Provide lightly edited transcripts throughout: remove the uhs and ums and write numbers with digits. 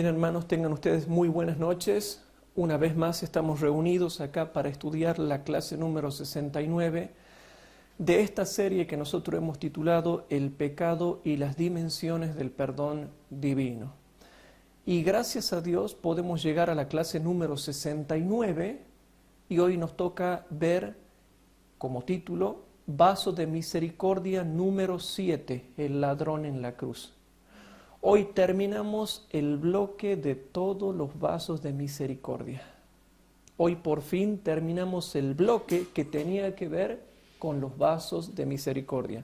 Bien, hermanos, tengan ustedes muy buenas noches. Una vez más estamos reunidos acá para estudiar la clase número 69 de esta serie que nosotros hemos titulado El pecado y las dimensiones del perdón divino. Y gracias a Dios podemos llegar a la clase número 69 y hoy nos toca ver como título Vaso de Misericordia número 7, el ladrón en la cruz. Hoy terminamos el bloque de todos los vasos de misericordia. Hoy por fin terminamos el bloque que tenía que ver con los vasos de misericordia.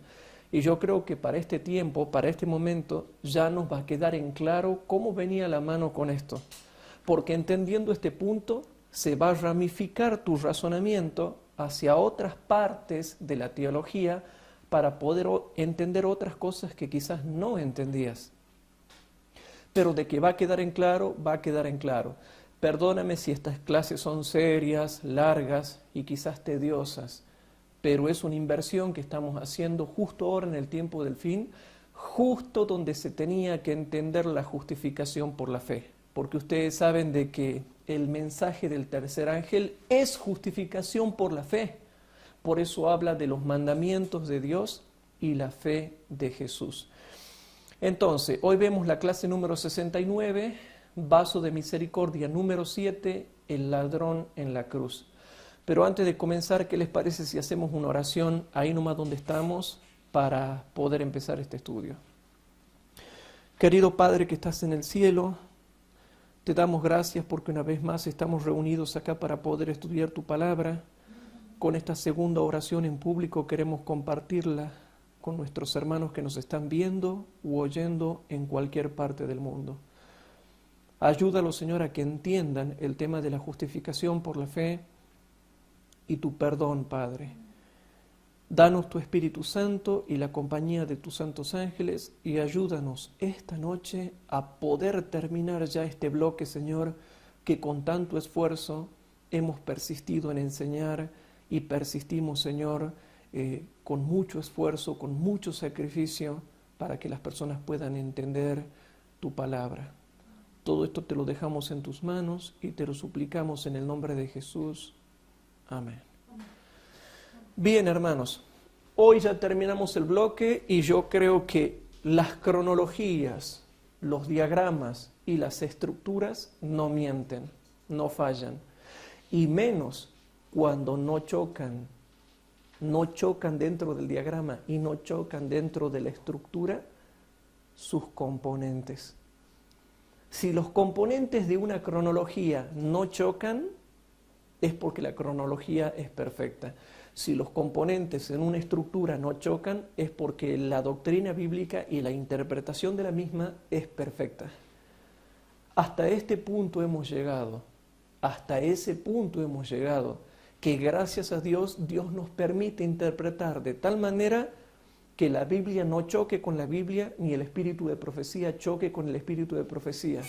Y yo creo que para este tiempo, para este momento, ya nos va a quedar en claro cómo venía la mano con esto. Porque entendiendo este punto, se va a ramificar tu razonamiento hacia otras partes de la teología para poder entender otras cosas que quizás no entendías. Pero de que va a quedar en claro, va a quedar en claro. Perdóname si estas clases son serias, largas y quizás tediosas, pero es una inversión que estamos haciendo justo ahora en el tiempo del fin, justo donde se tenía que entender la justificación por la fe. Porque ustedes saben de que el mensaje del tercer ángel es justificación por la fe. Por eso habla de los mandamientos de Dios y la fe de Jesús. Entonces, hoy vemos la clase número 69, vaso de misericordia número 7, el ladrón en la cruz. Pero antes de comenzar, ¿qué les parece si hacemos una oración ahí nomás donde estamos para poder empezar este estudio? Querido Padre que estás en el cielo, te damos gracias porque una vez más estamos reunidos acá para poder estudiar tu palabra. Con esta segunda oración en público queremos compartirla con nuestros hermanos que nos están viendo u oyendo en cualquier parte del mundo. Ayúdalos, Señor, a que entiendan el tema de la justificación por la fe y tu perdón, Padre. Danos tu Espíritu Santo y la compañía de tus santos ángeles y ayúdanos esta noche a poder terminar ya este bloque, Señor, que con tanto esfuerzo hemos persistido en enseñar y persistimos, Señor, con mucho esfuerzo, con mucho sacrificio para que las personas puedan entender tu palabra. Todo esto te lo dejamos en tus manos y te lo suplicamos en el nombre de Jesús. Amén. Bien, hermanos, hoy ya terminamos el bloque y yo creo que las cronologías, los diagramas y las estructuras no mienten, no fallan, y menos cuando no chocan dentro del diagrama y no chocan dentro de la estructura sus componentes. Si los componentes de una cronología no chocan, es porque la cronología es perfecta. Si los componentes en una estructura no chocan, es porque la doctrina bíblica y la interpretación de la misma es perfecta. Hasta este punto hemos llegado, hasta ese punto hemos llegado, que gracias a Dios, Dios nos permite interpretar de tal manera que la Biblia no choque con la Biblia, ni el espíritu de profecía choque con el espíritu de profecía.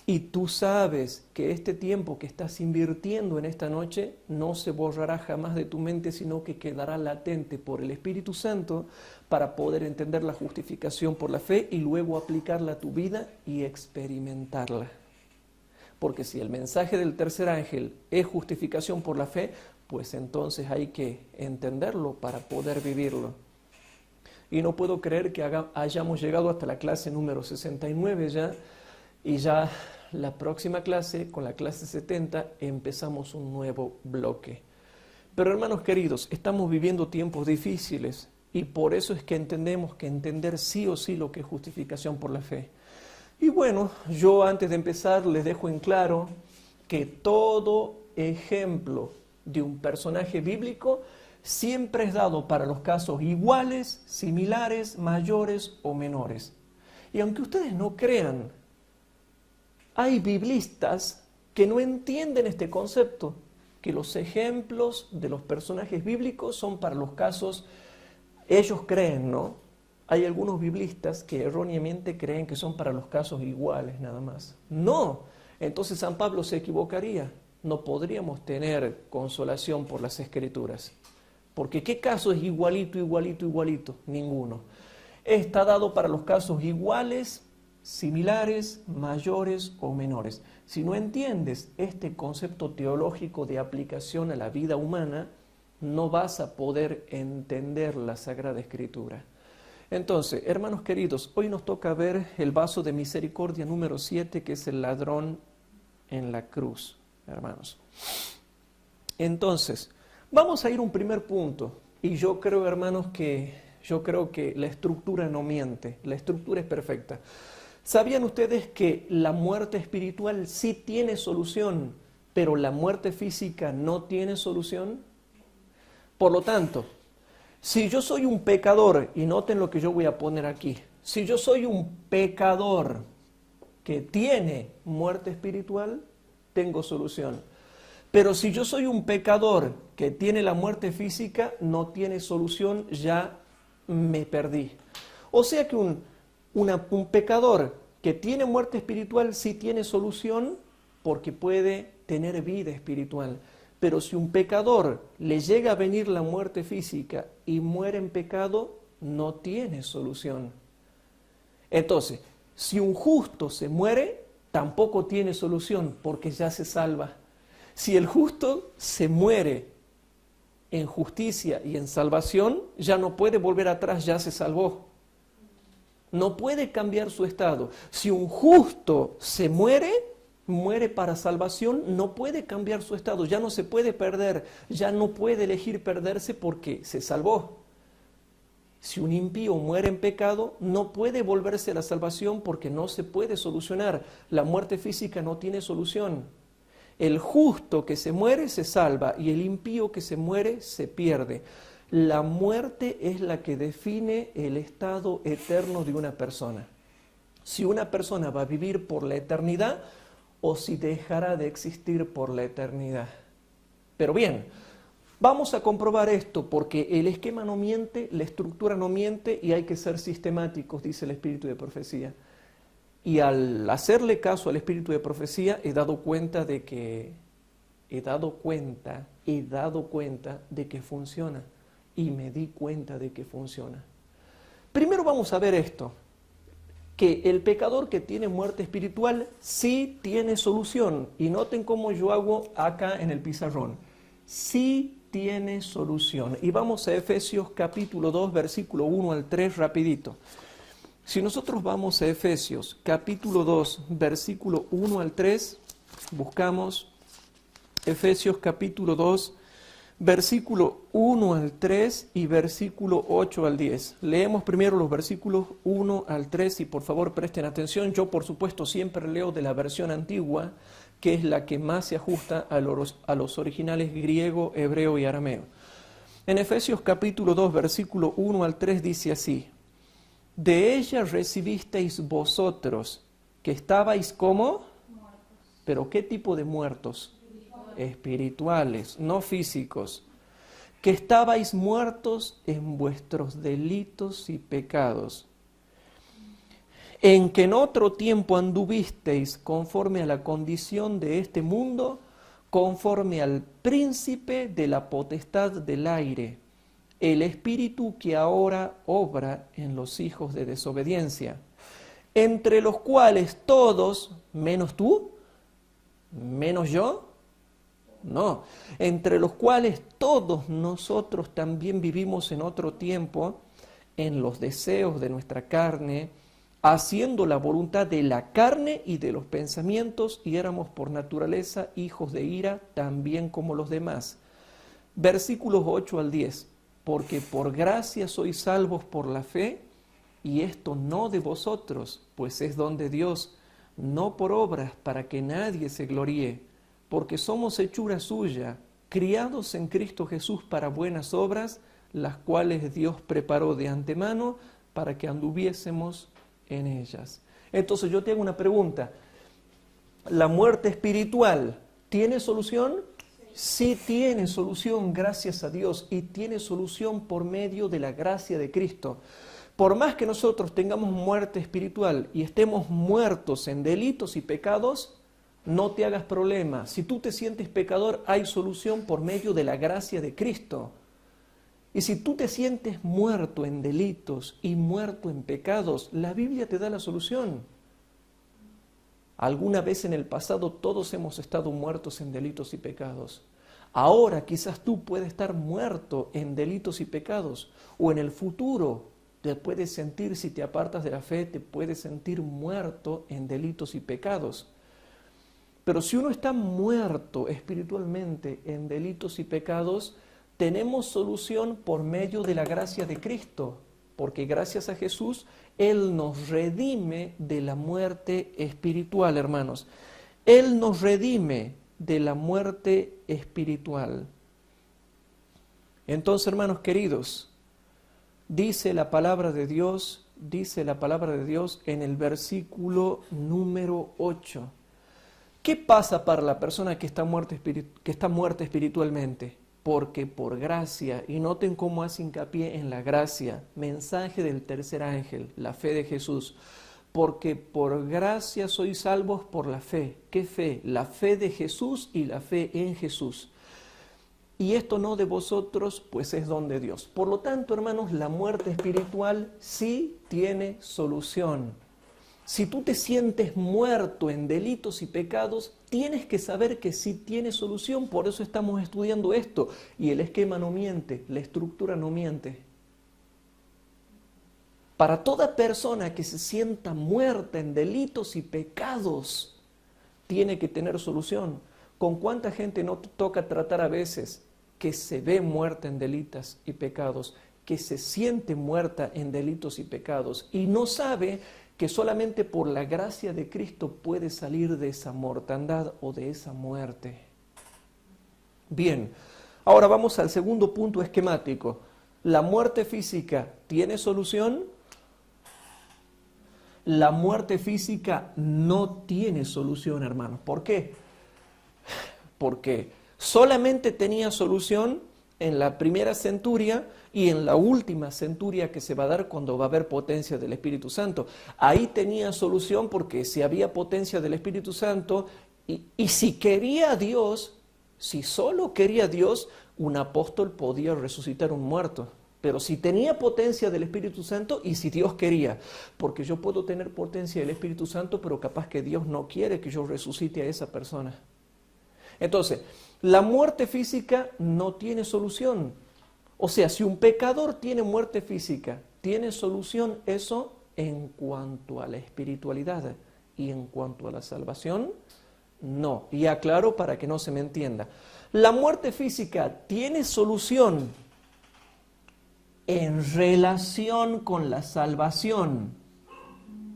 Y tú sabes que este tiempo que estás invirtiendo en esta noche no se borrará jamás de tu mente, sino que quedará latente por el Espíritu Santo para poder entender la justificación por la fe y luego aplicarla a tu vida y experimentarla. Porque si el mensaje del tercer ángel es justificación por la fe, pues entonces hay que entenderlo para poder vivirlo. Y no puedo creer que hayamos llegado hasta la clase número 69 ya, y ya la próxima clase, con la clase 70, empezamos un nuevo bloque. Pero hermanos queridos, estamos viviendo tiempos difíciles y por eso es que entendemos que entender sí o sí lo que es justificación por la fe. Y bueno, yo antes de empezar les dejo en claro que todo ejemplo de un personaje bíblico siempre es dado para los casos iguales, similares, mayores o menores. Y aunque ustedes no crean, hay biblistas que no entienden este concepto, que los ejemplos de los personajes bíblicos son para los casos, ellos creen, ¿no? Hay algunos biblistas que erróneamente creen que son para los casos iguales nada más. No, entonces San Pablo se equivocaría. No podríamos tener consolación por las Escrituras. Porque ¿qué caso es igualito, igualito, igualito? Ninguno. Está dado para los casos iguales similares, mayores o menores. Si no entiendes este concepto teológico de aplicación a la vida humana, no vas a poder entender la Sagrada Escritura. Entonces, hermanos queridos, hoy nos toca ver el vaso de misericordia número 7, que es el ladrón en la cruz, hermanos. Entonces, vamos a ir a un primer punto, y yo creo, hermanos, que la estructura no miente, la estructura es perfecta. ¿Sabían ustedes que la muerte espiritual sí tiene solución, pero la muerte física no tiene solución? Por lo tanto, si yo soy un pecador, y noten lo que yo voy a poner aquí, si yo soy un pecador que tiene muerte espiritual, tengo solución. Pero si yo soy un pecador que tiene la muerte física, no tiene solución, ya me perdí. O sea que un pecador que tiene muerte espiritual sí tiene solución porque puede tener vida espiritual. Pero si un pecador le llega a venir la muerte física y muere en pecado, no tiene solución. Entonces, si un justo se muere, tampoco tiene solución porque ya se salva. Si el justo se muere en justicia y en salvación, ya no puede volver atrás, ya se salvó. No puede cambiar su estado. Si un justo se muere para salvación, no puede cambiar su estado, ya no se puede perder, ya no puede elegir perderse porque se salvó. Si un impío muere en pecado, no puede volverse a la salvación porque no se puede solucionar. La muerte física no tiene solución. El justo que se muere se salva y el impío que se muere se pierde. La muerte es la que define el estado eterno de una persona. Si una persona va a vivir por la eternidad o si dejará de existir por la eternidad. Pero bien, vamos a comprobar esto porque el esquema no miente, la estructura no miente y hay que ser sistemáticos, dice el espíritu de profecía. Y al hacerle caso al espíritu de profecía he dado cuenta de que funciona y me di cuenta de que funciona. Primero vamos a ver esto, que el pecador que tiene muerte espiritual sí tiene solución. Y noten cómo yo hago acá en el pizarrón. Sí tiene solución. Y vamos a Efesios capítulo 2, versículo 1 al 3, rapidito. Si nosotros vamos a Efesios capítulo 2, versículo 1 al 3, buscamos Efesios capítulo 2, versículo 1 al 3 y versículo 8 al 10. Leemos primero los versículos 1 al 3 y por favor presten atención. Yo por supuesto siempre leo de la versión antigua, que es la que más se ajusta a los originales griego, hebreo y arameo. En Efesios capítulo 2, versículo 1 al 3 dice así: de ella recibisteis vosotros, que estabais como, pero ¿qué tipo de muertos? Espirituales, no físicos, que estabais muertos en vuestros delitos y pecados, en que en otro tiempo anduvisteis conforme a la condición de este mundo, conforme al príncipe de la potestad del aire, el espíritu que ahora obra en los hijos de desobediencia, entre los cuales todos, menos tú, menos yo, no, entre los cuales todos nosotros también vivimos en otro tiempo, en los deseos de nuestra carne, haciendo la voluntad de la carne y de los pensamientos, y éramos por naturaleza hijos de ira, también como los demás. Versículos 8 al 10. Porque por gracia sois salvos por la fe, y esto no de vosotros, pues es don de Dios, no por obras, para que nadie se gloríe, porque somos hechura suya, criados en Cristo Jesús para buenas obras, las cuales Dios preparó de antemano para que anduviésemos en ellas. Entonces yo te hago una pregunta: ¿la muerte espiritual tiene solución? Sí tiene solución, gracias a Dios, y tiene solución por medio de la gracia de Cristo. Por más que nosotros tengamos muerte espiritual y estemos muertos en delitos y pecados, no te hagas problema. Si tú te sientes pecador, hay solución por medio de la gracia de Cristo. Y si tú te sientes muerto en delitos y muerto en pecados, la Biblia te da la solución. Alguna vez en el pasado todos hemos estado muertos en delitos y pecados. Ahora quizás tú puedes estar muerto en delitos y pecados, o en el futuro te puedes sentir, si te apartas de la fe, te puedes sentir muerto en delitos y pecados. Pero si uno está muerto espiritualmente en delitos y pecados, tenemos solución por medio de la gracia de Cristo, porque gracias a Jesús, Él nos redime de la muerte espiritual, hermanos. Él nos redime de la muerte espiritual. Entonces, hermanos queridos, dice la palabra de Dios en el versículo número 8. ¿Qué pasa para la persona que está muerta espiritualmente? Porque por gracia, y noten cómo hace hincapié en la gracia, mensaje del tercer ángel, la fe de Jesús, porque por gracia sois salvos por la fe. ¿Qué fe? La fe de Jesús y la fe en Jesús. Y esto no de vosotros, pues es don de Dios. Por lo tanto, hermanos, la muerte espiritual sí tiene solución. Si tú te sientes muerto en delitos y pecados, tienes que saber que sí tiene solución. Por eso estamos estudiando esto. Y el esquema no miente, la estructura no miente. Para toda persona que se sienta muerta en delitos y pecados, tiene que tener solución. ¿Con cuánta gente no te toca tratar a veces que se ve muerta en delitos y pecados, que se siente muerta en delitos y pecados y no sabe que solamente por la gracia de Cristo puede salir de esa mortandad o de esa muerte? Bien, ahora vamos al segundo punto esquemático. ¿La muerte física tiene solución? La muerte física no tiene solución, hermanos. ¿Por qué? Porque solamente tenía solución en la primera centuria y en la última centuria que se va a dar cuando va a haber potencia del Espíritu Santo. Ahí tenía solución porque si había potencia del Espíritu Santo y si quería Dios, si solo quería Dios, un apóstol podía resucitar un muerto. Pero si tenía potencia del Espíritu Santo y si Dios quería, porque yo puedo tener potencia del Espíritu Santo, pero capaz que Dios no quiere que yo resucite a esa persona. Entonces, la muerte física no tiene solución. O sea, si un pecador tiene muerte física, ¿tiene solución eso en cuanto a la espiritualidad y en cuanto a la salvación? No. Y aclaro para que no se me entienda. La muerte física tiene solución en relación con la salvación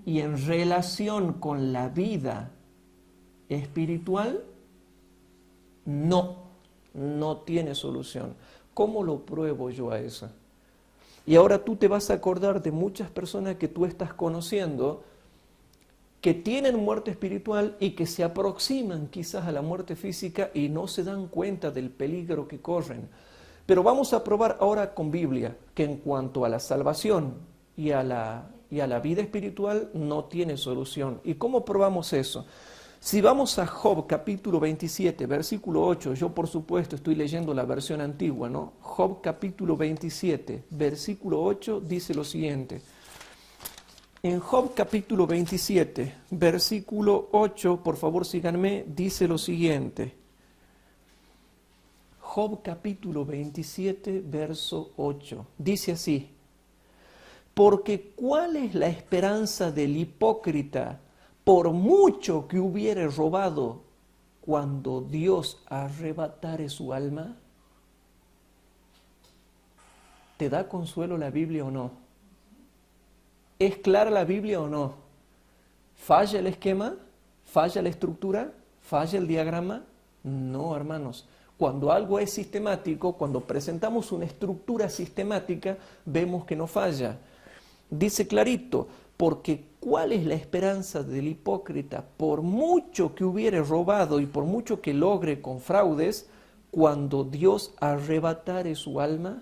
y en relación con la vida espiritual. No tiene solución. ¿Cómo lo pruebo yo a eso? Y ahora tú te vas a acordar de muchas personas que tú estás conociendo que tienen muerte espiritual y que se aproximan quizás a la muerte física y no se dan cuenta del peligro que corren. Pero vamos a probar ahora con Biblia que en cuanto a la salvación y a la vida espiritual no tiene solución. ¿Y cómo probamos eso? Si vamos a Job capítulo 27, versículo 8, yo por supuesto estoy leyendo la versión antigua, ¿no? Job capítulo 27, versículo 8 dice lo siguiente. En Job capítulo 27, versículo 8, por favor síganme, dice lo siguiente. Job capítulo 27, verso 8, dice así: porque ¿cuál es la esperanza del hipócrita, por mucho que hubiere robado, cuando Dios arrebatare su alma? ¿Te da consuelo la Biblia o no? ¿Es clara la Biblia o no? ¿Falla el esquema? ¿Falla la estructura? ¿Falla el diagrama? No, hermanos. Cuando algo es sistemático, cuando presentamos una estructura sistemática, vemos que no falla. Dice clarito, porque ¿cuál es la esperanza del hipócrita? Por mucho que hubiere robado y por mucho que logre con fraudes, cuando Dios arrebatare su alma.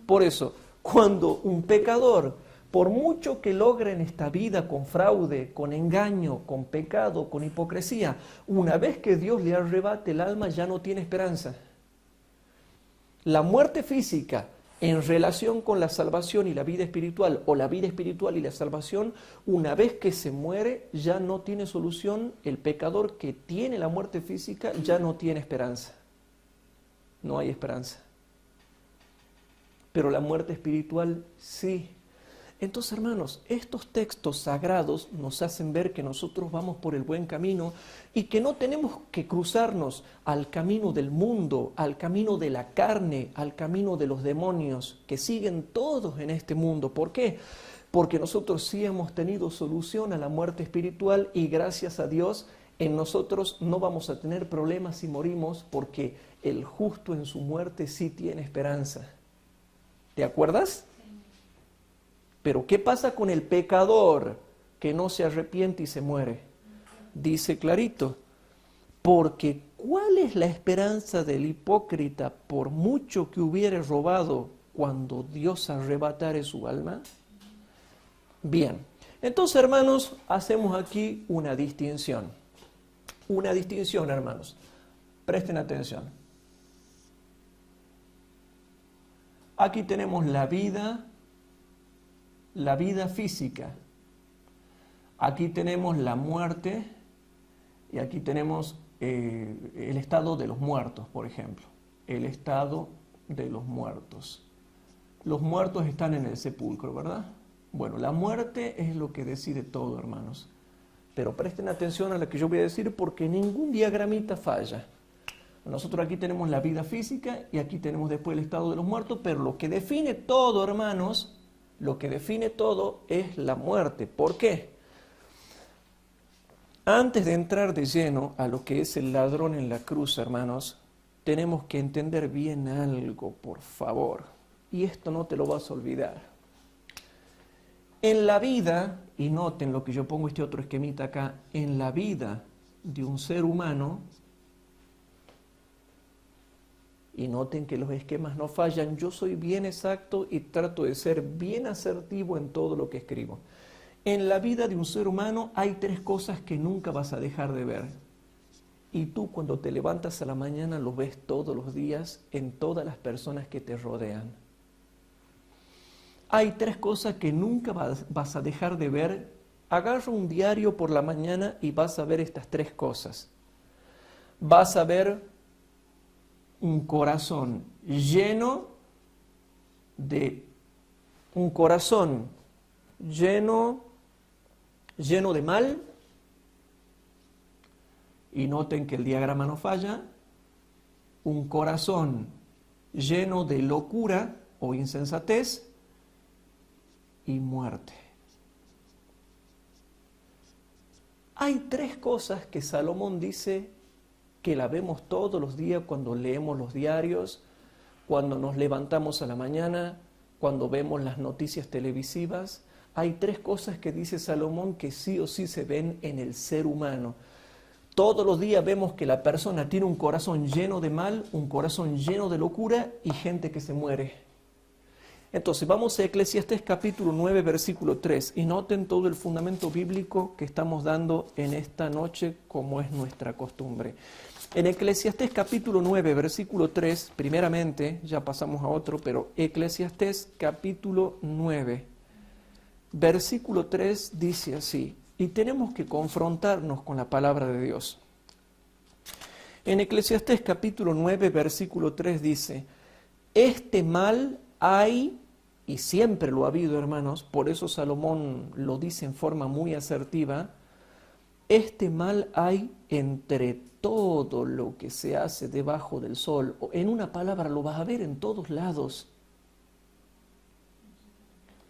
Por eso, cuando un pecador, por mucho que logre en esta vida con fraude, con engaño, con pecado, con hipocresía, una vez que Dios le arrebate el alma ya no tiene esperanza. La muerte física En relación con la salvación y la vida espiritual, o la vida espiritual y la salvación, una vez que se muere ya no tiene solución. El pecador que tiene la muerte física ya no tiene esperanza. No hay esperanza. Pero la muerte espiritual sí. Entonces, hermanos, estos textos sagrados nos hacen ver que nosotros vamos por el buen camino y que no tenemos que cruzarnos al camino del mundo, al camino de la carne, al camino de los demonios que siguen todos en este mundo. ¿Por qué? Porque nosotros sí hemos tenido solución a la muerte espiritual y gracias a Dios en nosotros no vamos a tener problemas si morimos, porque el justo en su muerte sí tiene esperanza. ¿Te acuerdas? Pero ¿qué pasa con el pecador que no se arrepiente y se muere? Dice clarito, porque ¿cuál es la esperanza del hipócrita por mucho que hubiere robado cuando Dios arrebatare su alma? Bien, entonces, hermanos, hacemos aquí una distinción. Una distinción, hermanos. Presten atención. Aquí tenemos la vida física. Aquí tenemos la muerte y aquí tenemos el estado de los muertos, por ejemplo. El estado de los muertos. Los muertos están en el sepulcro, ¿verdad? Bueno, la muerte es lo que decide todo, hermanos. Pero presten atención a lo que yo voy a decir porque ningún diagramita falla. Nosotros aquí tenemos la vida física y aquí tenemos después el estado de los muertos, pero lo que define todo, hermanos, lo que define todo es la muerte. ¿Por qué? Antes de entrar de lleno a lo que es el ladrón en la cruz, hermanos, tenemos que entender bien algo, por favor. Y esto no te lo vas a olvidar. En la vida, y noten lo que yo pongo este otro esquemita acá, en la vida de un ser humano, y noten que los esquemas no fallan, yo soy bien exacto y trato de ser bien asertivo en todo lo que escribo. En la vida de un ser humano hay tres cosas que nunca vas a dejar de ver. Y tú cuando te levantas a la mañana lo ves todos los días en todas las personas que te rodean. Hay tres cosas que nunca vas a dejar de ver. Agarra un diario por la mañana y vas a ver estas tres cosas. Vas a ver un corazón lleno de mal. Y noten que el diagrama no falla. Un corazón lleno de locura o insensatez y muerte. Hay tres cosas que Salomón dice que la vemos todos los días cuando leemos los diarios, cuando nos levantamos a la mañana, cuando vemos las noticias televisivas. Hay tres cosas que dice Salomón que sí o sí se ven en el ser humano. Todos los días vemos que la persona tiene un corazón lleno de mal, un corazón lleno de locura y gente que se muere. Entonces vamos a Eclesiastés capítulo 9, versículo 3, y noten todo el fundamento bíblico que estamos dando en esta noche como es nuestra costumbre. En Eclesiastés capítulo 9, versículo 3, primeramente, ya pasamos a otro, pero Eclesiastés capítulo 9, versículo 3 dice así, y tenemos que confrontarnos con la palabra de Dios. En Eclesiastés capítulo 9, versículo 3 dice, este mal hay, y siempre lo ha habido, hermanos, por eso Salomón lo dice en forma muy asertiva, este mal hay entre todo lo que se hace debajo del sol. En una palabra, lo vas a ver en todos lados.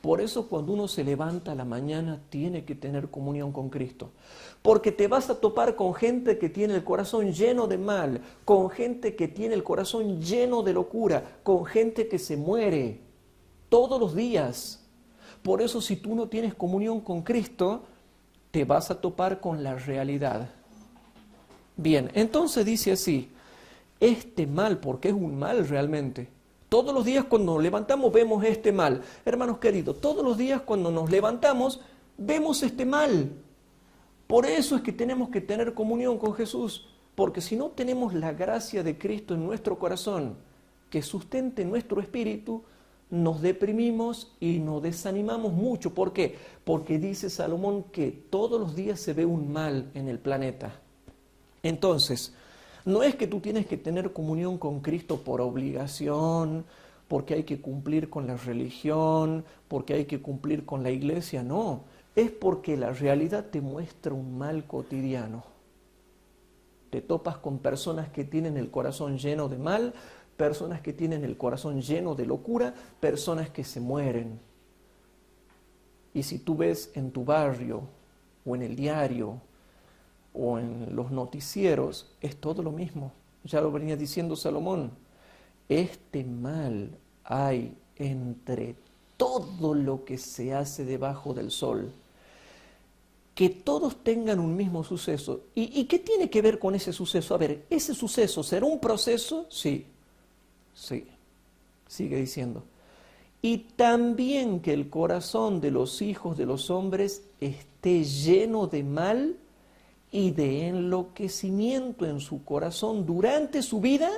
Por eso cuando uno se levanta a la mañana tiene que tener comunión con Cristo. Porque te vas a topar con gente que tiene el corazón lleno de mal, con gente que tiene el corazón lleno de locura, con gente que se muere todos los días. Por eso si tú no tienes comunión con Cristo, te vas a topar con la realidad. Bien, entonces dice así, este mal, porque es un mal realmente. Todos los días cuando nos levantamos vemos este mal. Hermanos queridos, todos los días cuando nos levantamos vemos este mal. Por eso es que tenemos que tener comunión con Jesús, porque si no tenemos la gracia de Cristo en nuestro corazón, que sustente nuestro espíritu, nos deprimimos y nos desanimamos mucho. ¿Por qué? Porque dice Salomón que todos los días se ve un mal en el planeta. Entonces, no es que tú tienes que tener comunión con Cristo por obligación, porque hay que cumplir con la religión, porque hay que cumplir con la iglesia, no. Es porque la realidad te muestra un mal cotidiano. Te topas con personas que tienen el corazón lleno de mal, personas que tienen el corazón lleno de locura, personas que se mueren. Y si tú ves en tu barrio, o en el diario, o en los noticieros, es todo lo mismo. Ya lo venía diciendo Salomón. Este mal hay entre todo lo que se hace debajo del sol. Que todos tengan un mismo suceso. ¿Y qué tiene que ver con ese suceso? A ver, ¿ese suceso será un proceso? Sí, sigue diciendo. Y también que el corazón de los hijos de los hombres esté lleno de mal y de enloquecimiento en su corazón durante su vida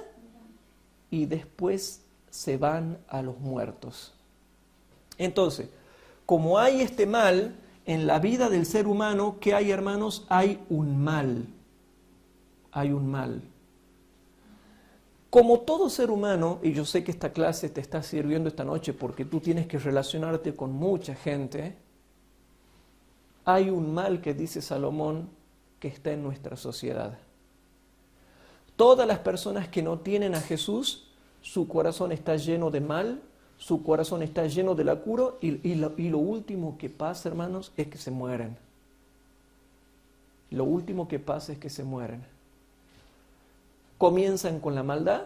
y después se van a los muertos. Entonces, como hay este mal en la vida del ser humano, ¿qué hay, hermanos? Hay un mal. Hay un mal. Como todo ser humano, y yo sé que esta clase te está sirviendo esta noche porque tú tienes que relacionarte con mucha gente, hay un mal que dice Salomón que está en nuestra sociedad. Todas las personas que no tienen a Jesús, su corazón está lleno de mal, su corazón está lleno de locura y lo último que pasa, hermanos, es que se mueren. Lo último que pasa es que se mueren. Comienzan con la maldad,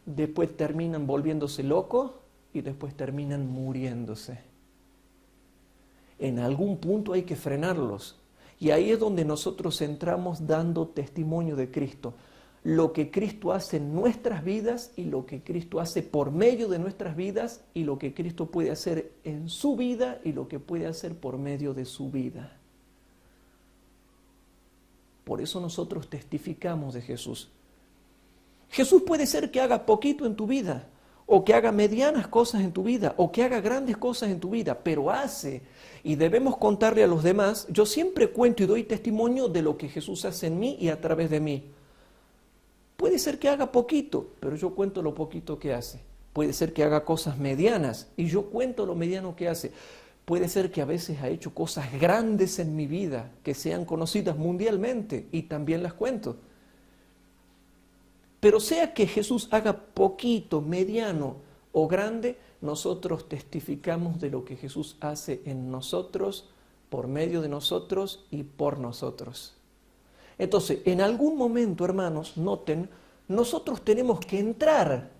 después terminan volviéndose locos y después terminan muriéndose. En algún punto hay que frenarlos. Y ahí es donde nosotros entramos dando testimonio de Cristo. Lo que Cristo hace en nuestras vidas y lo que Cristo hace por medio de nuestras vidas y lo que Cristo puede hacer en su vida y lo que puede hacer por medio de su vida. Por eso nosotros testificamos de Jesús. Jesús puede ser que haga poquito en tu vida, o que haga medianas cosas en tu vida, o que haga grandes cosas en tu vida, pero hace, y debemos contarle a los demás. Yo siempre cuento y doy testimonio de lo que Jesús hace en mí y a través de mí. Puede ser que haga poquito, pero yo cuento lo poquito que hace. Puede ser que haga cosas medianas, y yo cuento lo mediano que hace. Puede ser que a veces ha hecho cosas grandes en mi vida, que sean conocidas mundialmente, y también las cuento. Pero sea que Jesús haga poquito, mediano o grande, nosotros testificamos de lo que Jesús hace en nosotros, por medio de nosotros y por nosotros. Entonces, en algún momento, hermanos, noten, nosotros tenemos que entrar.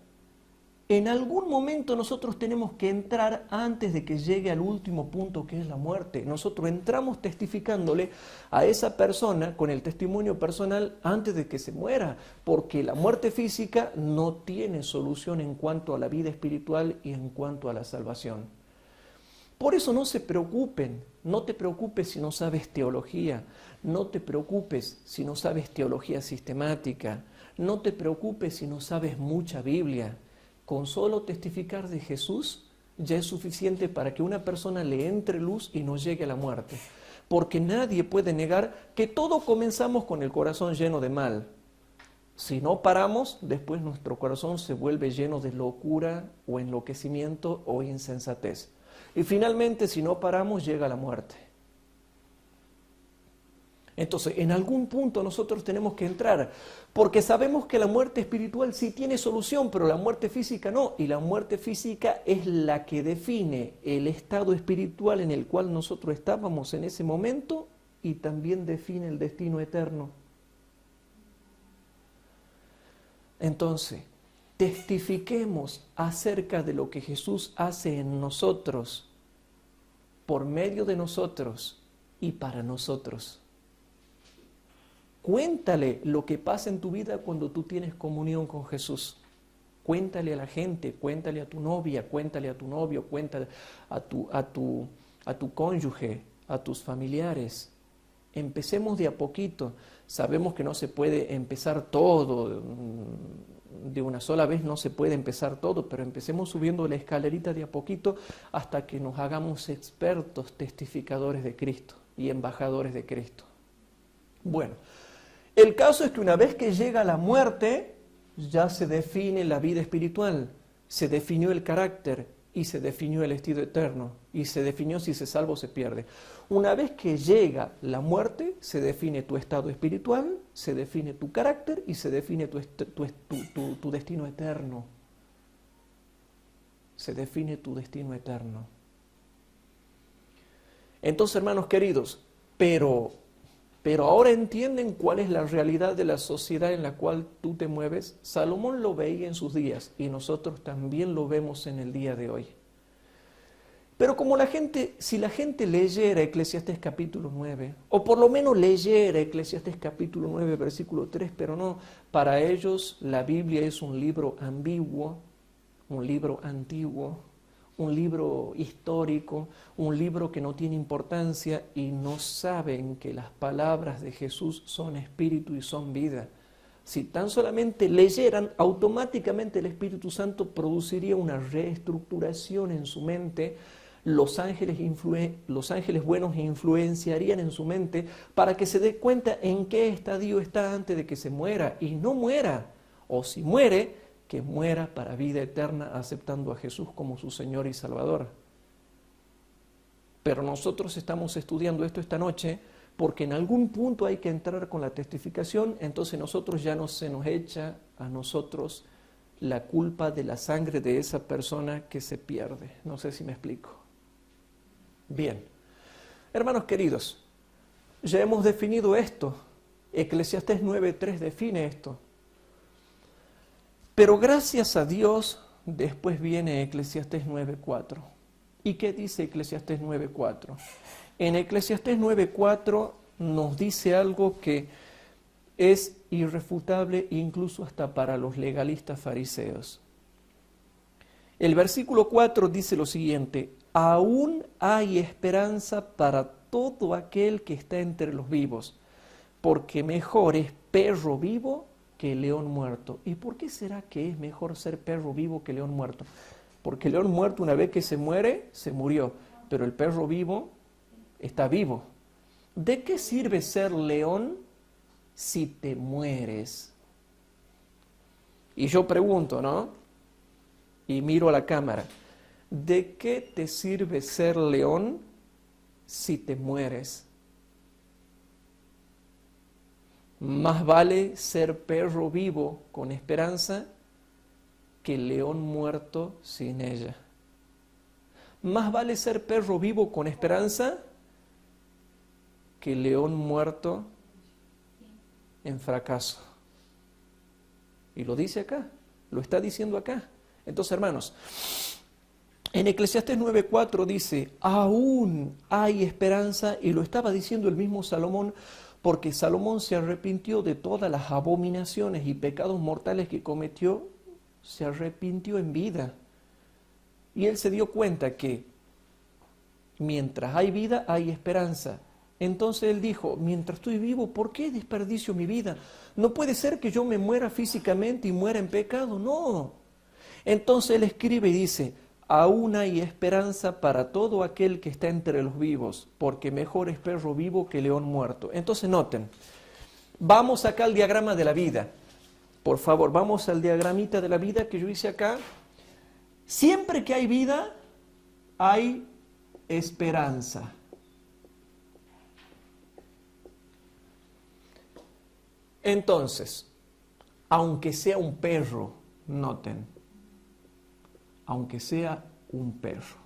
En algún momento nosotros tenemos que entrar antes de que llegue al último punto, que es la muerte. Nosotros entramos testificándole a esa persona con el testimonio personal antes de que se muera, porque la muerte física no tiene solución en cuanto a la vida espiritual y en cuanto a la salvación. Por eso no se preocupen, no te preocupes si no sabes teología, no te preocupes si no sabes teología sistemática, no te preocupes si no sabes mucha Biblia. Con solo testificar de Jesús ya es suficiente para que una persona le entre luz y no llegue a la muerte. Porque nadie puede negar que todos comenzamos con el corazón lleno de mal. Si no paramos, después nuestro corazón se vuelve lleno de locura o enloquecimiento o insensatez. Y finalmente, si no paramos, llega la muerte. Entonces, en algún punto nosotros tenemos que entrar, porque sabemos que la muerte espiritual sí tiene solución, pero la muerte física no. Y la muerte física es la que define el estado espiritual en el cual nosotros estábamos en ese momento y también define el destino eterno. Entonces, testifiquemos acerca de lo que Jesús hace en nosotros, por medio de nosotros y para nosotros. Cuéntale lo que pasa en tu vida cuando tú tienes comunión con Jesús. Cuéntale a la gente, cuéntale a tu novia, cuéntale a tu novio, cuéntale a tu cónyuge, a tus familiares. Empecemos de a poquito. Sabemos que no se puede empezar todo de una sola vez no se puede empezar todo, pero empecemos subiendo la escalerita de a poquito hasta que nos hagamos expertos testificadores de Cristo y embajadores de Cristo. Bueno, el caso es que una vez que llega la muerte, ya se define la vida espiritual, se definió el carácter y se definió el estado eterno y se definió si se salva o se pierde. Una vez que llega la muerte, se define tu estado espiritual, se define tu carácter y se define tu destino eterno. Se define tu destino eterno. Entonces, hermanos queridos, pero ahora entienden cuál es la realidad de la sociedad en la cual tú te mueves. Salomón lo veía en sus días y nosotros también lo vemos en el día de hoy. Pero como si la gente leyera Eclesiastés capítulo 9, o por lo menos leyera Eclesiastés capítulo 9, versículo 3, pero no, para ellos la Biblia es un libro ambiguo, un libro antiguo, un libro histórico, un libro que no tiene importancia y no saben que las palabras de Jesús son espíritu y son vida. Si tan solamente leyeran, automáticamente el Espíritu Santo produciría una reestructuración en su mente. Los ángeles buenos influenciarían en su mente para que se dé cuenta en qué estadio está antes de que se muera y no muera. O si muere, que muera para vida eterna aceptando a Jesús como su Señor y Salvador. Pero nosotros estamos estudiando esto esta noche porque en algún punto hay que entrar con la testificación, entonces nosotros ya no se nos echa a nosotros la culpa de la sangre de esa persona que se pierde. No sé si me explico. Bien, hermanos queridos, ya hemos definido esto. Eclesiastés 9:3 define esto. Pero gracias a Dios, después viene Eclesiastés 9:4. ¿Y qué dice Eclesiastés 9:4? En Eclesiastés 9:4 nos dice algo que es irrefutable incluso hasta para los legalistas fariseos. El versículo 4 dice lo siguiente: aún hay esperanza para todo aquel que está entre los vivos, porque mejor es perro vivo que león muerto. ¿Y por qué será que es mejor ser perro vivo que león muerto? Porque el león muerto, una vez que se muere, se murió, pero el perro vivo está vivo. ¿De qué sirve ser león si te mueres? Y yo pregunto, ¿no? Y miro a la cámara. ¿De qué te sirve ser león si te mueres? Más vale ser perro vivo con esperanza que león muerto sin ella. Más vale ser perro vivo con esperanza que león muerto en fracaso. Y lo dice acá, lo está diciendo acá. Entonces, hermanos, en Eclesiastés 9:4 dice, aún hay esperanza, y lo estaba diciendo el mismo Salomón, porque Salomón se arrepintió de todas las abominaciones y pecados mortales que cometió, se arrepintió en vida. Y él se dio cuenta que mientras hay vida, hay esperanza. Entonces él dijo, mientras estoy vivo, ¿por qué desperdicio mi vida? No puede ser que yo me muera físicamente y muera en pecado, no. Entonces él escribe y dice, aún hay esperanza para todo aquel que está entre los vivos, porque mejor es perro vivo que león muerto. Entonces noten, vamos acá al diagrama de la vida. Por favor, vamos al diagramita de la vida que yo hice acá. Siempre que hay vida, hay esperanza. Entonces, aunque sea un perro, noten, aunque sea un perro.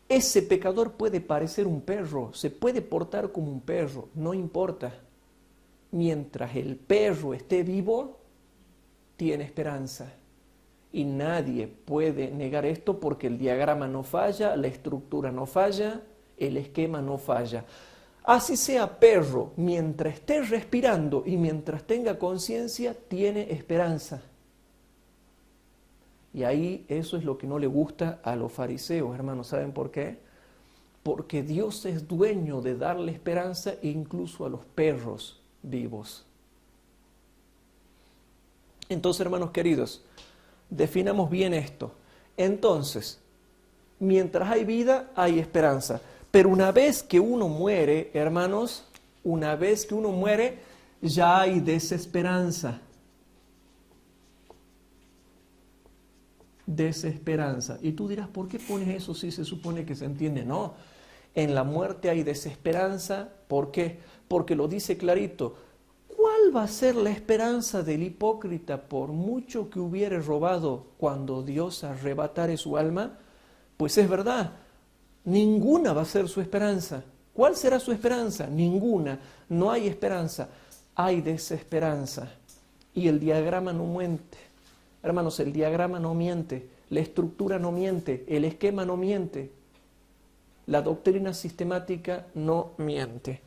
Ese pecador puede parecer un perro, se puede portar como un perro, no importa. Mientras el perro esté vivo, tiene esperanza. Y nadie puede negar esto porque el diagrama no falla, la estructura no falla, el esquema no falla. Así sea perro, mientras esté respirando y mientras tenga conciencia, tiene esperanza. Y ahí eso es lo que no le gusta a los fariseos, hermanos. ¿Saben por qué? Porque Dios es dueño de darle esperanza incluso a los perros vivos. Entonces, hermanos queridos, definamos bien esto. Entonces, mientras hay vida, hay esperanza. Pero una vez que uno muere, hermanos, una vez que uno muere, ya hay desesperanza. Desesperanza. Y tú dirás, ¿por qué pones eso si se supone que se entiende? No, en la muerte hay desesperanza. ¿Por qué? Porque lo dice clarito. ¿Cuál va a ser la esperanza del hipócrita por mucho que hubiere robado cuando Dios arrebatare su alma? Pues es verdad, ninguna va a ser su esperanza. ¿Cuál será su esperanza? Ninguna. No hay esperanza, hay desesperanza. Y el diagrama no miente. Hermanos, el diagrama no miente, la estructura no miente, el esquema no miente, la doctrina sistemática no miente.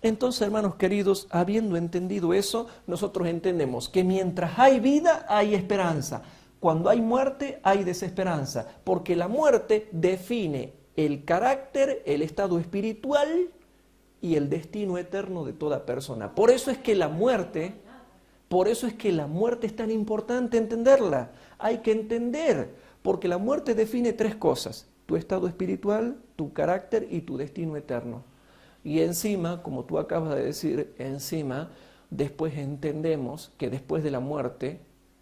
Entonces, hermanos queridos, habiendo entendido eso, nosotros entendemos que mientras hay vida, hay esperanza. Cuando hay muerte, hay desesperanza, porque la muerte define el carácter, el estado espiritual y el destino eterno de toda persona. Por eso es que la muerte es tan importante entenderla. Hay que entender, porque la muerte define tres cosas: tu estado espiritual, tu carácter y tu destino eterno. Y encima, como tú acabas de decir, después entendemos que después de la muerte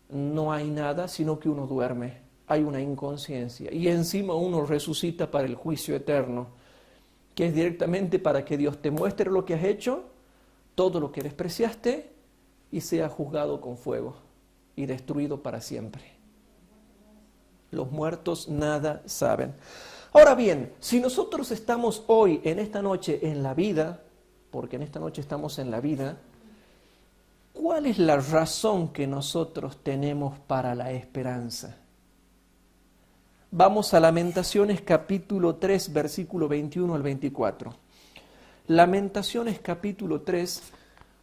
no hay nada, sino que uno duerme, hay una inconsciencia. Y encima uno resucita para el juicio eterno, que es directamente para que Dios te muestre lo que has hecho, todo lo que despreciaste, y sea juzgado con fuego y destruido para siempre. Los muertos nada saben. Ahora bien, si nosotros estamos hoy, en esta noche, en la vida, porque en esta noche estamos en la vida, ¿cuál es la razón que nosotros tenemos para la esperanza? Vamos a Lamentaciones capítulo 3, versículo 21 al 24. Lamentaciones capítulo 3,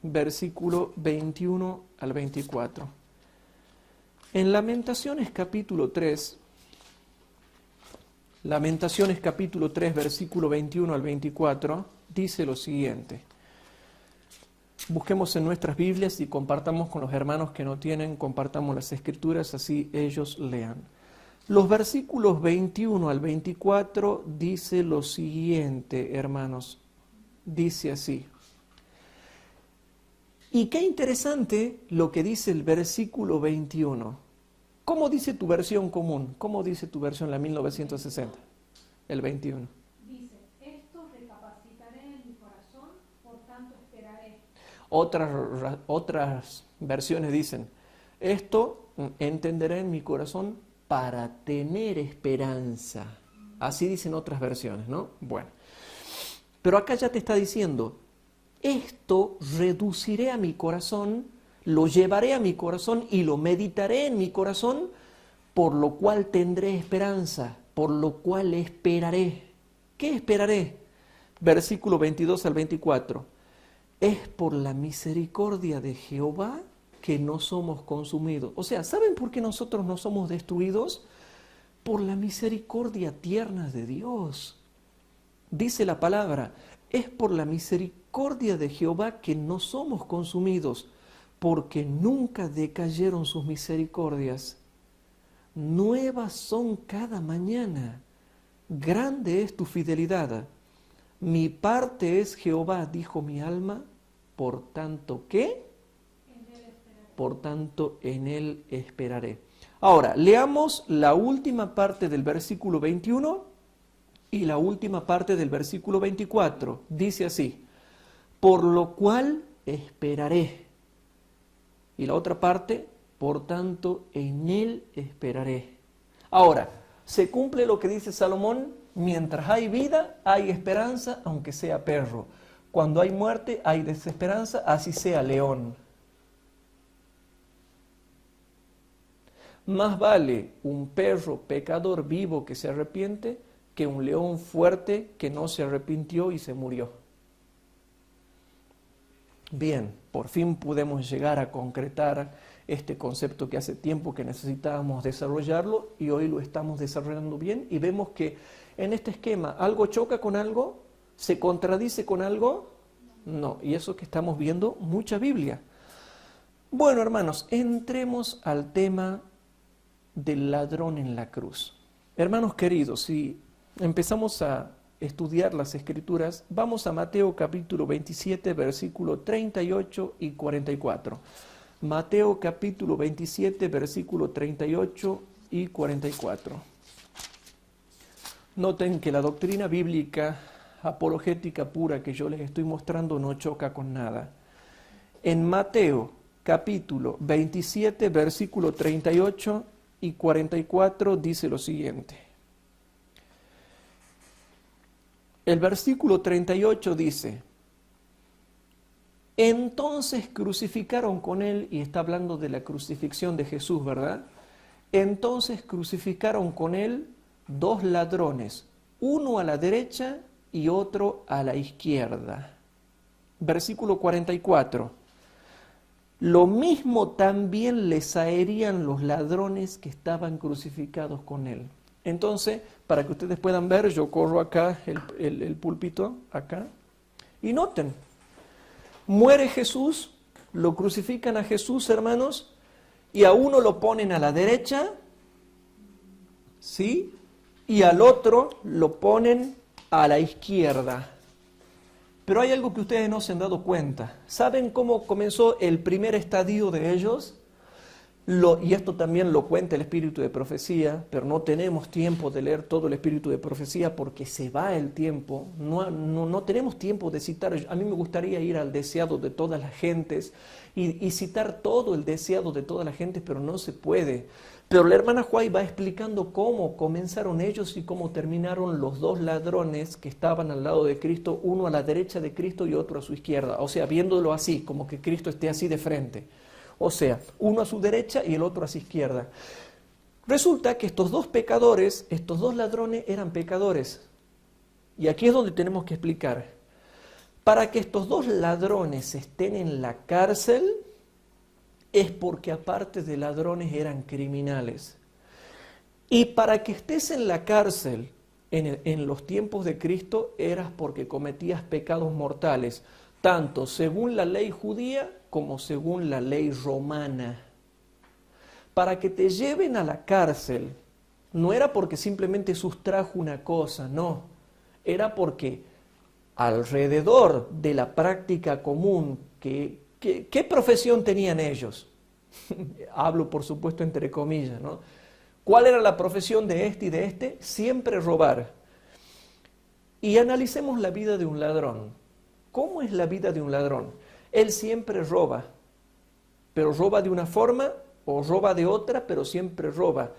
versículo 21 al 24. En Lamentaciones capítulo 3, versículo 21 al 24, dice lo siguiente. Busquemos en nuestras Biblias y compartamos con los hermanos que no tienen, compartamos las Escrituras, así ellos lean. Los versículos 21 al 24 dice lo siguiente, hermanos. Dice así. Y qué interesante lo que dice el versículo 21. ¿Cómo dice tu versión común? ¿Cómo dice tu versión, la 1960? El 21. Dice, esto recapacitaré en mi corazón, por tanto esperaré. Otras versiones dicen, esto entenderé en mi corazón para tener esperanza. Así dicen otras versiones, ¿no? Bueno, pero acá ya te está diciendo, esto reduciré a mi corazón, lo llevaré a mi corazón y lo meditaré en mi corazón, por lo cual tendré esperanza, por lo cual esperaré. ¿Qué esperaré? Versículo 22 al 24. Es por la misericordia de Jehová que no somos consumidos. O sea, ¿saben por qué nosotros no somos destruidos? Por la misericordia tierna de Dios. Dice la palabra, es por la misericordia de Jehová que no somos consumidos, porque nunca decayeron sus misericordias. Nuevas son cada mañana, grande es tu fidelidad. Mi parte es Jehová, dijo mi alma, por tanto, ¿qué? Por tanto, en él esperaré. Ahora, leamos la última parte del versículo 21 y la última parte del versículo 24. Dice así, por lo cual esperaré. Y la otra parte, por tanto, en él esperaré. Ahora, se cumple lo que dice Salomón, mientras hay vida, hay esperanza, aunque sea perro. Cuando hay muerte, hay desesperanza, así sea león. Más vale un perro pecador vivo que se arrepiente que un león fuerte que no se arrepintió y se murió. Bien, por fin pudimos llegar a concretar este concepto que hace tiempo que necesitábamos desarrollarlo y hoy lo estamos desarrollando bien y vemos que en este esquema algo choca con algo, se contradice con algo, no, y eso que estamos viendo mucha Biblia. Bueno, hermanos, entremos al tema del ladrón en la cruz. Hermanos queridos, si empezamos a estudiar las Escrituras, vamos a Mateo capítulo 27, versículo 38 y 44. Mateo capítulo 27, versículo 38 y 44. Noten que la doctrina bíblica apologética pura que yo les estoy mostrando no choca con nada. En Mateo capítulo 27, versículo 38 y 44 dice lo siguiente. El versículo 38 dice: entonces crucificaron con él, y está hablando de la crucifixión de Jesús, ¿verdad? Entonces crucificaron con él dos ladrones, uno a la derecha y otro a la izquierda. Versículo 44. Lo mismo también les zaherían los ladrones que estaban crucificados con él. Entonces, para que ustedes puedan ver, yo corro acá el púlpito, acá, y noten, muere Jesús, lo crucifican a Jesús, hermanos, y a uno lo ponen a la derecha, ¿sí? Y al otro lo ponen a la izquierda. Pero hay algo que ustedes no se han dado cuenta. ¿Saben cómo comenzó el primer estadio de ellos? Y esto también lo cuenta el espíritu de profecía, pero no tenemos tiempo de leer todo el espíritu de profecía porque se va el tiempo. No tenemos tiempo de citar. A mí me gustaría ir al deseado de todas las gentes y citar todo el deseado de todas las gentes, pero no se puede. Pero la hermana Huay va explicando cómo comenzaron ellos y cómo terminaron los dos ladrones que estaban al lado de Cristo, uno a la derecha de Cristo y otro a su izquierda. O sea, viéndolo así, como que Cristo esté así de frente. O sea, uno a su derecha y el otro a su izquierda. Resulta que estos dos pecadores, estos dos ladrones eran pecadores. Y aquí es donde tenemos que explicar. Para que estos dos ladrones estén en la cárcel, es porque aparte de ladrones eran criminales. Y para que estés en la cárcel en los tiempos de Cristo, eras porque cometías pecados mortales, tanto según la ley judía como según la ley romana. Para que te lleven a la cárcel, no era porque simplemente sustrajo una cosa, no. Era porque alrededor de la práctica común, ¿qué profesión tenían ellos? Hablo, por supuesto, entre comillas, ¿no? ¿Cuál era la profesión de este y de este? Siempre robar. Y analicemos la vida de un ladrón. ¿Cómo es la vida de un ladrón? Él siempre roba, pero roba de una forma o roba de otra, pero siempre roba.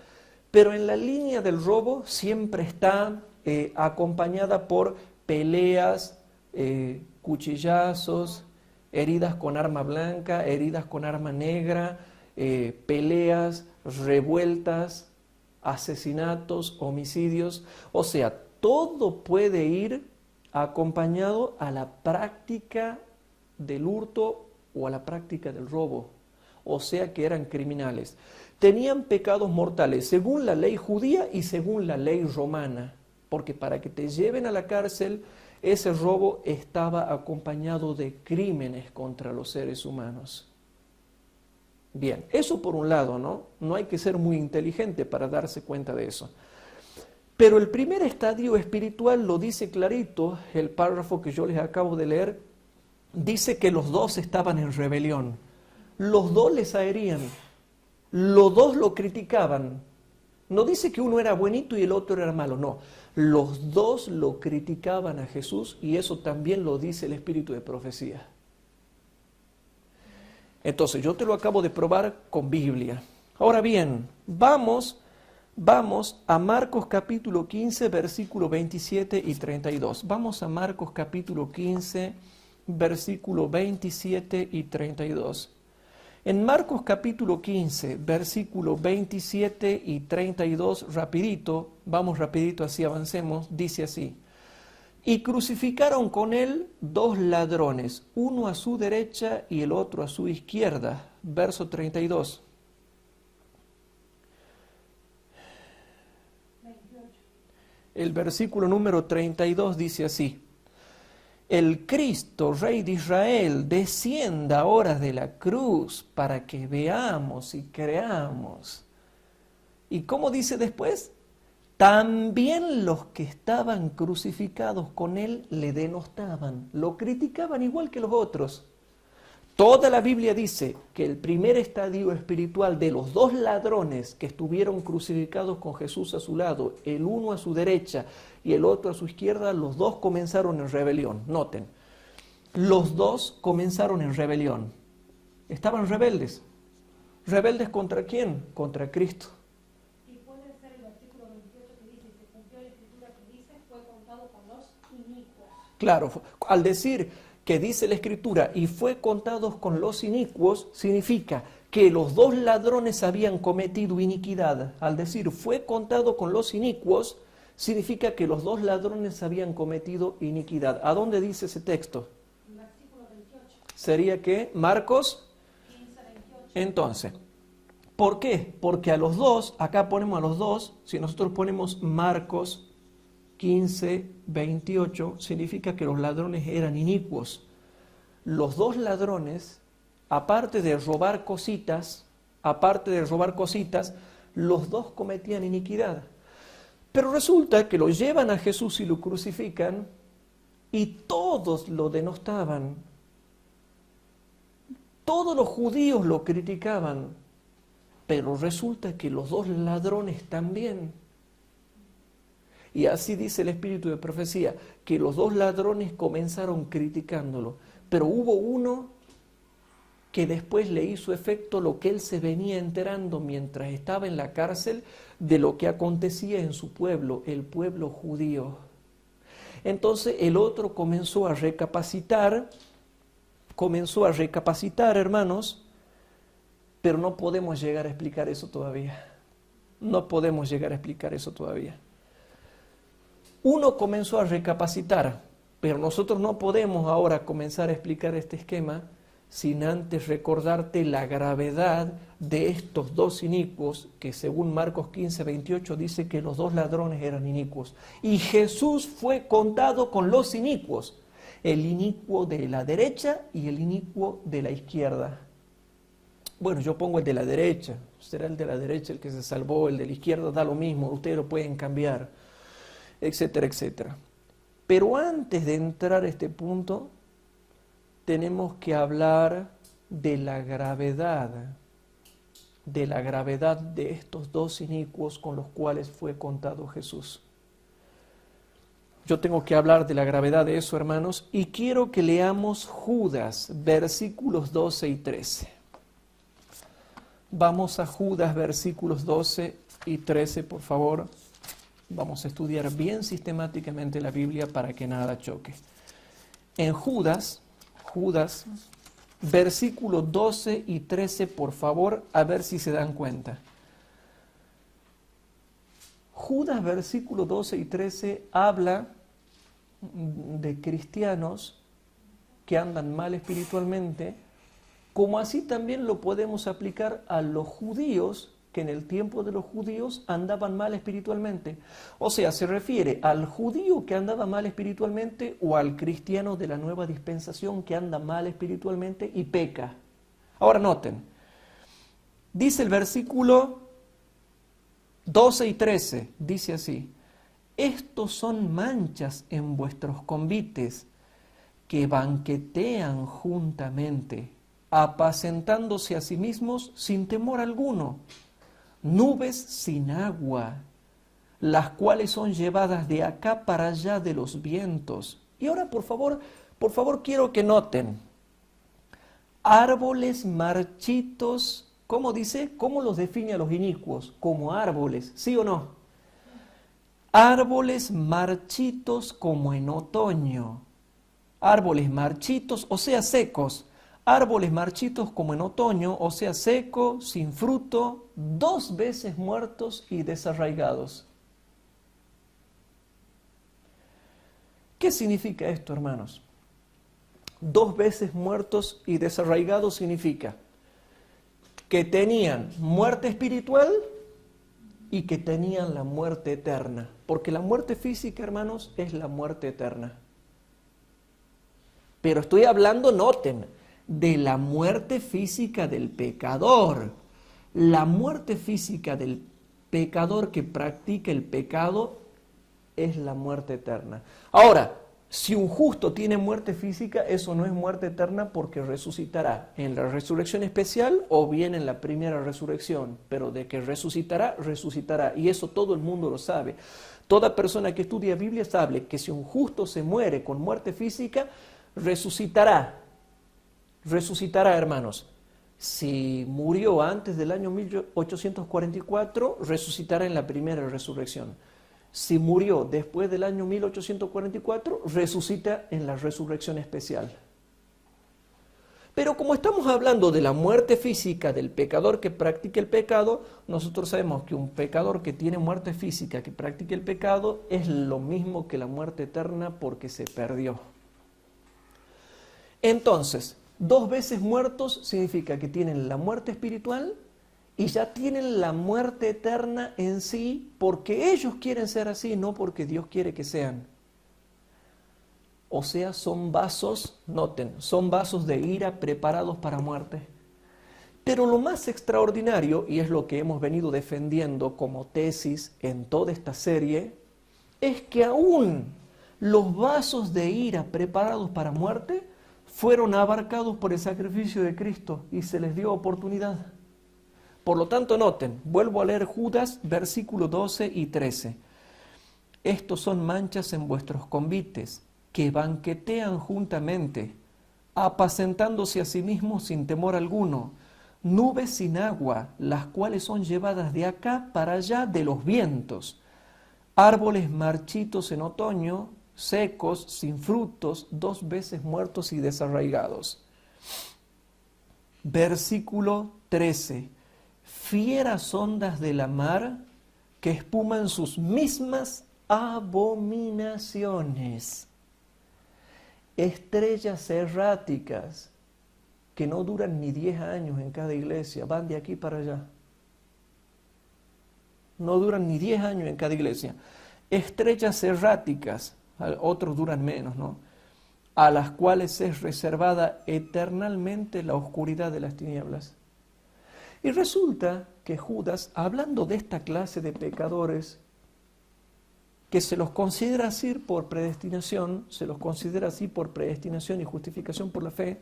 Pero en la línea del robo siempre está acompañada por peleas, cuchillazos, heridas con arma blanca, heridas con arma negra, peleas, revueltas, asesinatos, homicidios. O sea, todo puede ir acompañado a la práctica del hurto o a la práctica del robo. O sea que eran criminales. Tenían pecados mortales según la ley judía y según la ley romana. Porque para que te lleven a la cárcel, ese robo estaba acompañado de crímenes contra los seres humanos. Bien, eso por un lado, ¿no? No hay que ser muy inteligente para darse cuenta de eso. Pero el primer estadio espiritual lo dice clarito, el párrafo que yo les acabo de leer, dice que los dos estaban en rebelión. Los dos les zaherían, los dos lo criticaban. No dice que uno era buenito y el otro era malo, no. Los dos lo criticaban a Jesús y eso también lo dice el espíritu de profecía. Entonces, yo te lo acabo de probar con Biblia. Ahora bien, vamos a Marcos capítulo 15, versículo 27 y 32. Vamos a Marcos capítulo 15, versículo 27 y 32. En Marcos capítulo 15, versículo 27 y 32, rapidito, vamos rapidito, así avancemos, dice así. Y crucificaron con él dos ladrones, uno a su derecha y el otro a su izquierda. Verso 32. 28. El versículo número 32 dice así. el Cristo, Rey de Israel, descienda ahora de la cruz para que veamos y creamos. ¿Y cómo dice después? También los que estaban crucificados con él le denostaban, lo criticaban igual que los otros. Toda la Biblia dice que el primer estadio espiritual de los dos ladrones que estuvieron crucificados con Jesús a su lado, el uno a su derecha y el otro a su izquierda, los dos comenzaron en rebelión. Noten, los dos comenzaron en rebelión. Estaban rebeldes. ¿Rebeldes contra quién? Contra Cristo. Y puede ser el versículo 28 que dice, y se cumplió la escritura que dice, fue contado con los inicuos. Claro, al decir que dice la Escritura, y fue contados con los inicuos, significa que los dos ladrones habían cometido iniquidad. Al decir fue contado con los inicuos, significa que los dos ladrones habían cometido iniquidad. ¿A dónde dice ese texto? Versículo 28. ¿Sería que Marcos? 15, 28. Entonces, ¿por qué? Porque a los dos, acá ponemos a los dos, si nosotros ponemos Marcos 15, 28, significa que los ladrones eran inicuos. Los dos ladrones, aparte de robar cositas, los dos cometían iniquidad. Pero resulta que lo llevan a Jesús y lo crucifican y todos lo denostaban. Todos los judíos lo criticaban, pero resulta que los dos ladrones también. Y así dice el espíritu de profecía, que los dos ladrones comenzaron criticándolo, pero hubo uno que después le hizo efecto lo que él se venía enterando mientras estaba en la cárcel de lo que acontecía en su pueblo, el pueblo judío. Entonces el otro comenzó a recapacitar, hermanos, pero no podemos llegar a explicar eso todavía. No podemos llegar a explicar eso todavía. Uno comenzó a recapacitar, pero nosotros no podemos ahora comenzar a explicar este esquema sin antes recordarte la gravedad de estos dos inicuos, que según Marcos 15, 28 dice que los dos ladrones eran inicuos. Y Jesús fue contado con los inicuos, el inicuo de la derecha y el inicuo de la izquierda. Bueno, yo pongo el de la derecha, será el de la derecha el que se salvó, el de la izquierda da lo mismo, ustedes lo pueden cambiar, etcétera, etcétera. Pero antes de entrar a este punto, tenemos que hablar de la gravedad de estos dos inicuos con los cuales fue contado Jesús. Yo tengo que hablar de la gravedad de eso, hermanos, y quiero que leamos Judas, versículos 12 y 13. Vamos a Judas, versículos 12 y 13, por favor. Vamos a estudiar bien sistemáticamente la Biblia para que nada choque. En Judas, versículos 12 y 13, por favor, a ver si se dan cuenta. Judas, versículos 12 y 13, habla de cristianos que andan mal espiritualmente, como así también lo podemos aplicar a los judíos, que en el tiempo de los judíos andaban mal espiritualmente. O sea, se refiere al judío que andaba mal espiritualmente o al cristiano de la nueva dispensación que anda mal espiritualmente y peca. Ahora noten, dice el versículo 12 y 13, dice así: estos son manchas en vuestros convites que banquetean juntamente, apacentándose a sí mismos sin temor alguno. Nubes sin agua, las cuales son llevadas de acá para allá de los vientos. Y ahora, por favor, quiero que noten. Árboles marchitos, ¿cómo dice? ¿Cómo los define a los inicuos? Como árboles, ¿sí o no? Árboles marchitos como en otoño. Árboles marchitos, o sea, secos. Árboles marchitos como en otoño, o sea, seco, sin fruto, 2 veces muertos y desarraigados. ¿Qué significa esto, hermanos? 2 veces muertos y desarraigados significa que tenían muerte espiritual y que tenían la muerte eterna. Porque la muerte física, hermanos, es la muerte eterna. Pero estoy hablando, noten, de la muerte física del pecador. La muerte física del pecador que practica el pecado es la muerte eterna. Ahora, si un justo tiene muerte física, eso no es muerte eterna porque resucitará en la resurrección especial o bien en la primera resurrección. Pero de que resucitará, resucitará. Y eso todo el mundo lo sabe. Toda persona que estudia Biblia sabe que si un justo se muere con muerte física, resucitará. Resucitará, hermanos. Si murió antes del año 1844, resucitará en la primera resurrección. Si murió después del año 1844, resucita en la resurrección especial. Pero como estamos hablando de la muerte física del pecador que practica el pecado, nosotros sabemos que un pecador que tiene muerte física, que practica el pecado, es lo mismo que la muerte eterna porque se perdió. Entonces, 2 veces muertos significa que tienen la muerte espiritual y ya tienen la muerte eterna en sí porque ellos quieren ser así, no porque Dios quiere que sean. O sea, son vasos, noten, son vasos de ira preparados para muerte. Pero lo más extraordinario, y es lo que hemos venido defendiendo como tesis en toda esta serie, es que aún los vasos de ira preparados para muerte fueron abarcados por el sacrificio de Cristo y se les dio oportunidad. Por lo tanto, noten, vuelvo a leer Judas, versículos 12 y 13. Estos son manchas en vuestros convites, que banquetean juntamente, apacentándose a sí mismos sin temor alguno, nubes sin agua, las cuales son llevadas de acá para allá de los vientos, árboles marchitos en otoño, secos, sin frutos, 2 veces muertos y desarraigados. Versículo 13. Fieras ondas de la mar que espuman sus mismas abominaciones. Estrellas erráticas que no duran ni 10 años en cada iglesia, van de aquí para allá. No duran ni 10 años en cada iglesia. Estrellas erráticas, otros duran menos, ¿no? A las cuales es reservada eternalmente la oscuridad de las tinieblas. Y resulta que Judas, hablando de esta clase de pecadores, que se los considera así por predestinación, y justificación por la fe,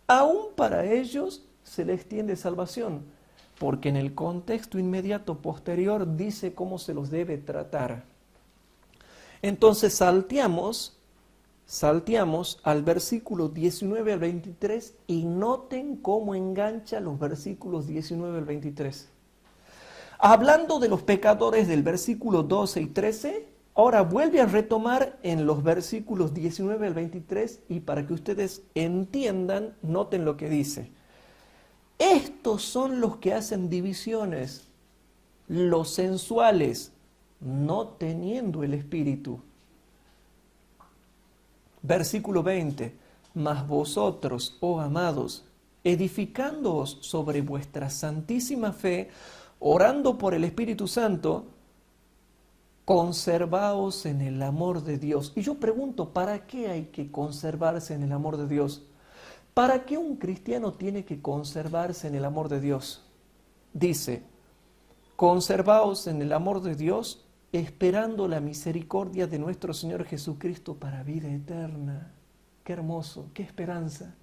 aún para ellos se les extiende salvación, porque en el contexto inmediato posterior dice cómo se los debe tratar. Entonces salteamos al versículo 19 al 23 y noten cómo engancha los versículos 19 al 23. Hablando de los pecadores del versículo 12 y 13, ahora vuelve a retomar en los versículos 19 al 23 y para que ustedes entiendan, noten lo que dice. Estos son los que hacen divisiones, los sensuales, no teniendo el Espíritu. Versículo 20. Mas vosotros, oh amados, edificándoos sobre vuestra santísima fe, orando por el Espíritu Santo, conservaos en el amor de Dios. Y yo pregunto, ¿para qué hay que conservarse en el amor de Dios? ¿Para qué un cristiano tiene que conservarse en el amor de Dios? Dice, conservaos en el amor de Dios, esperando la misericordia de nuestro Señor Jesucristo para vida eterna. Qué hermoso, qué esperanza.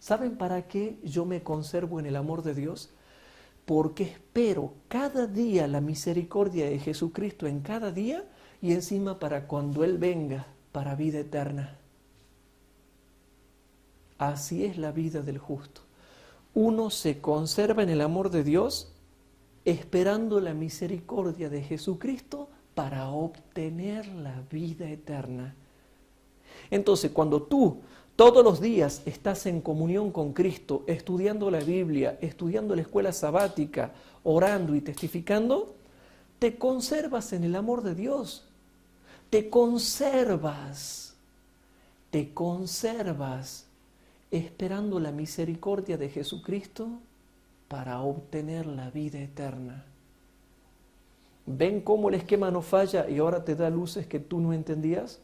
¿Saben para qué yo me conservo en el amor de Dios? Porque espero cada día la misericordia de Jesucristo en cada día y encima para cuando Él venga para vida eterna. Así es la vida del justo. Uno se conserva en el amor de Dios esperando la misericordia de Jesucristo para obtener la vida eterna. Entonces, cuando tú todos los días estás en comunión con Cristo, estudiando la Biblia, estudiando la escuela sabática, orando y testificando, te conservas en el amor de Dios. Te conservas esperando la misericordia de Jesucristo para obtener la vida eterna. ¿Ven cómo el esquema no falla y ahora te da luces que tú no entendías?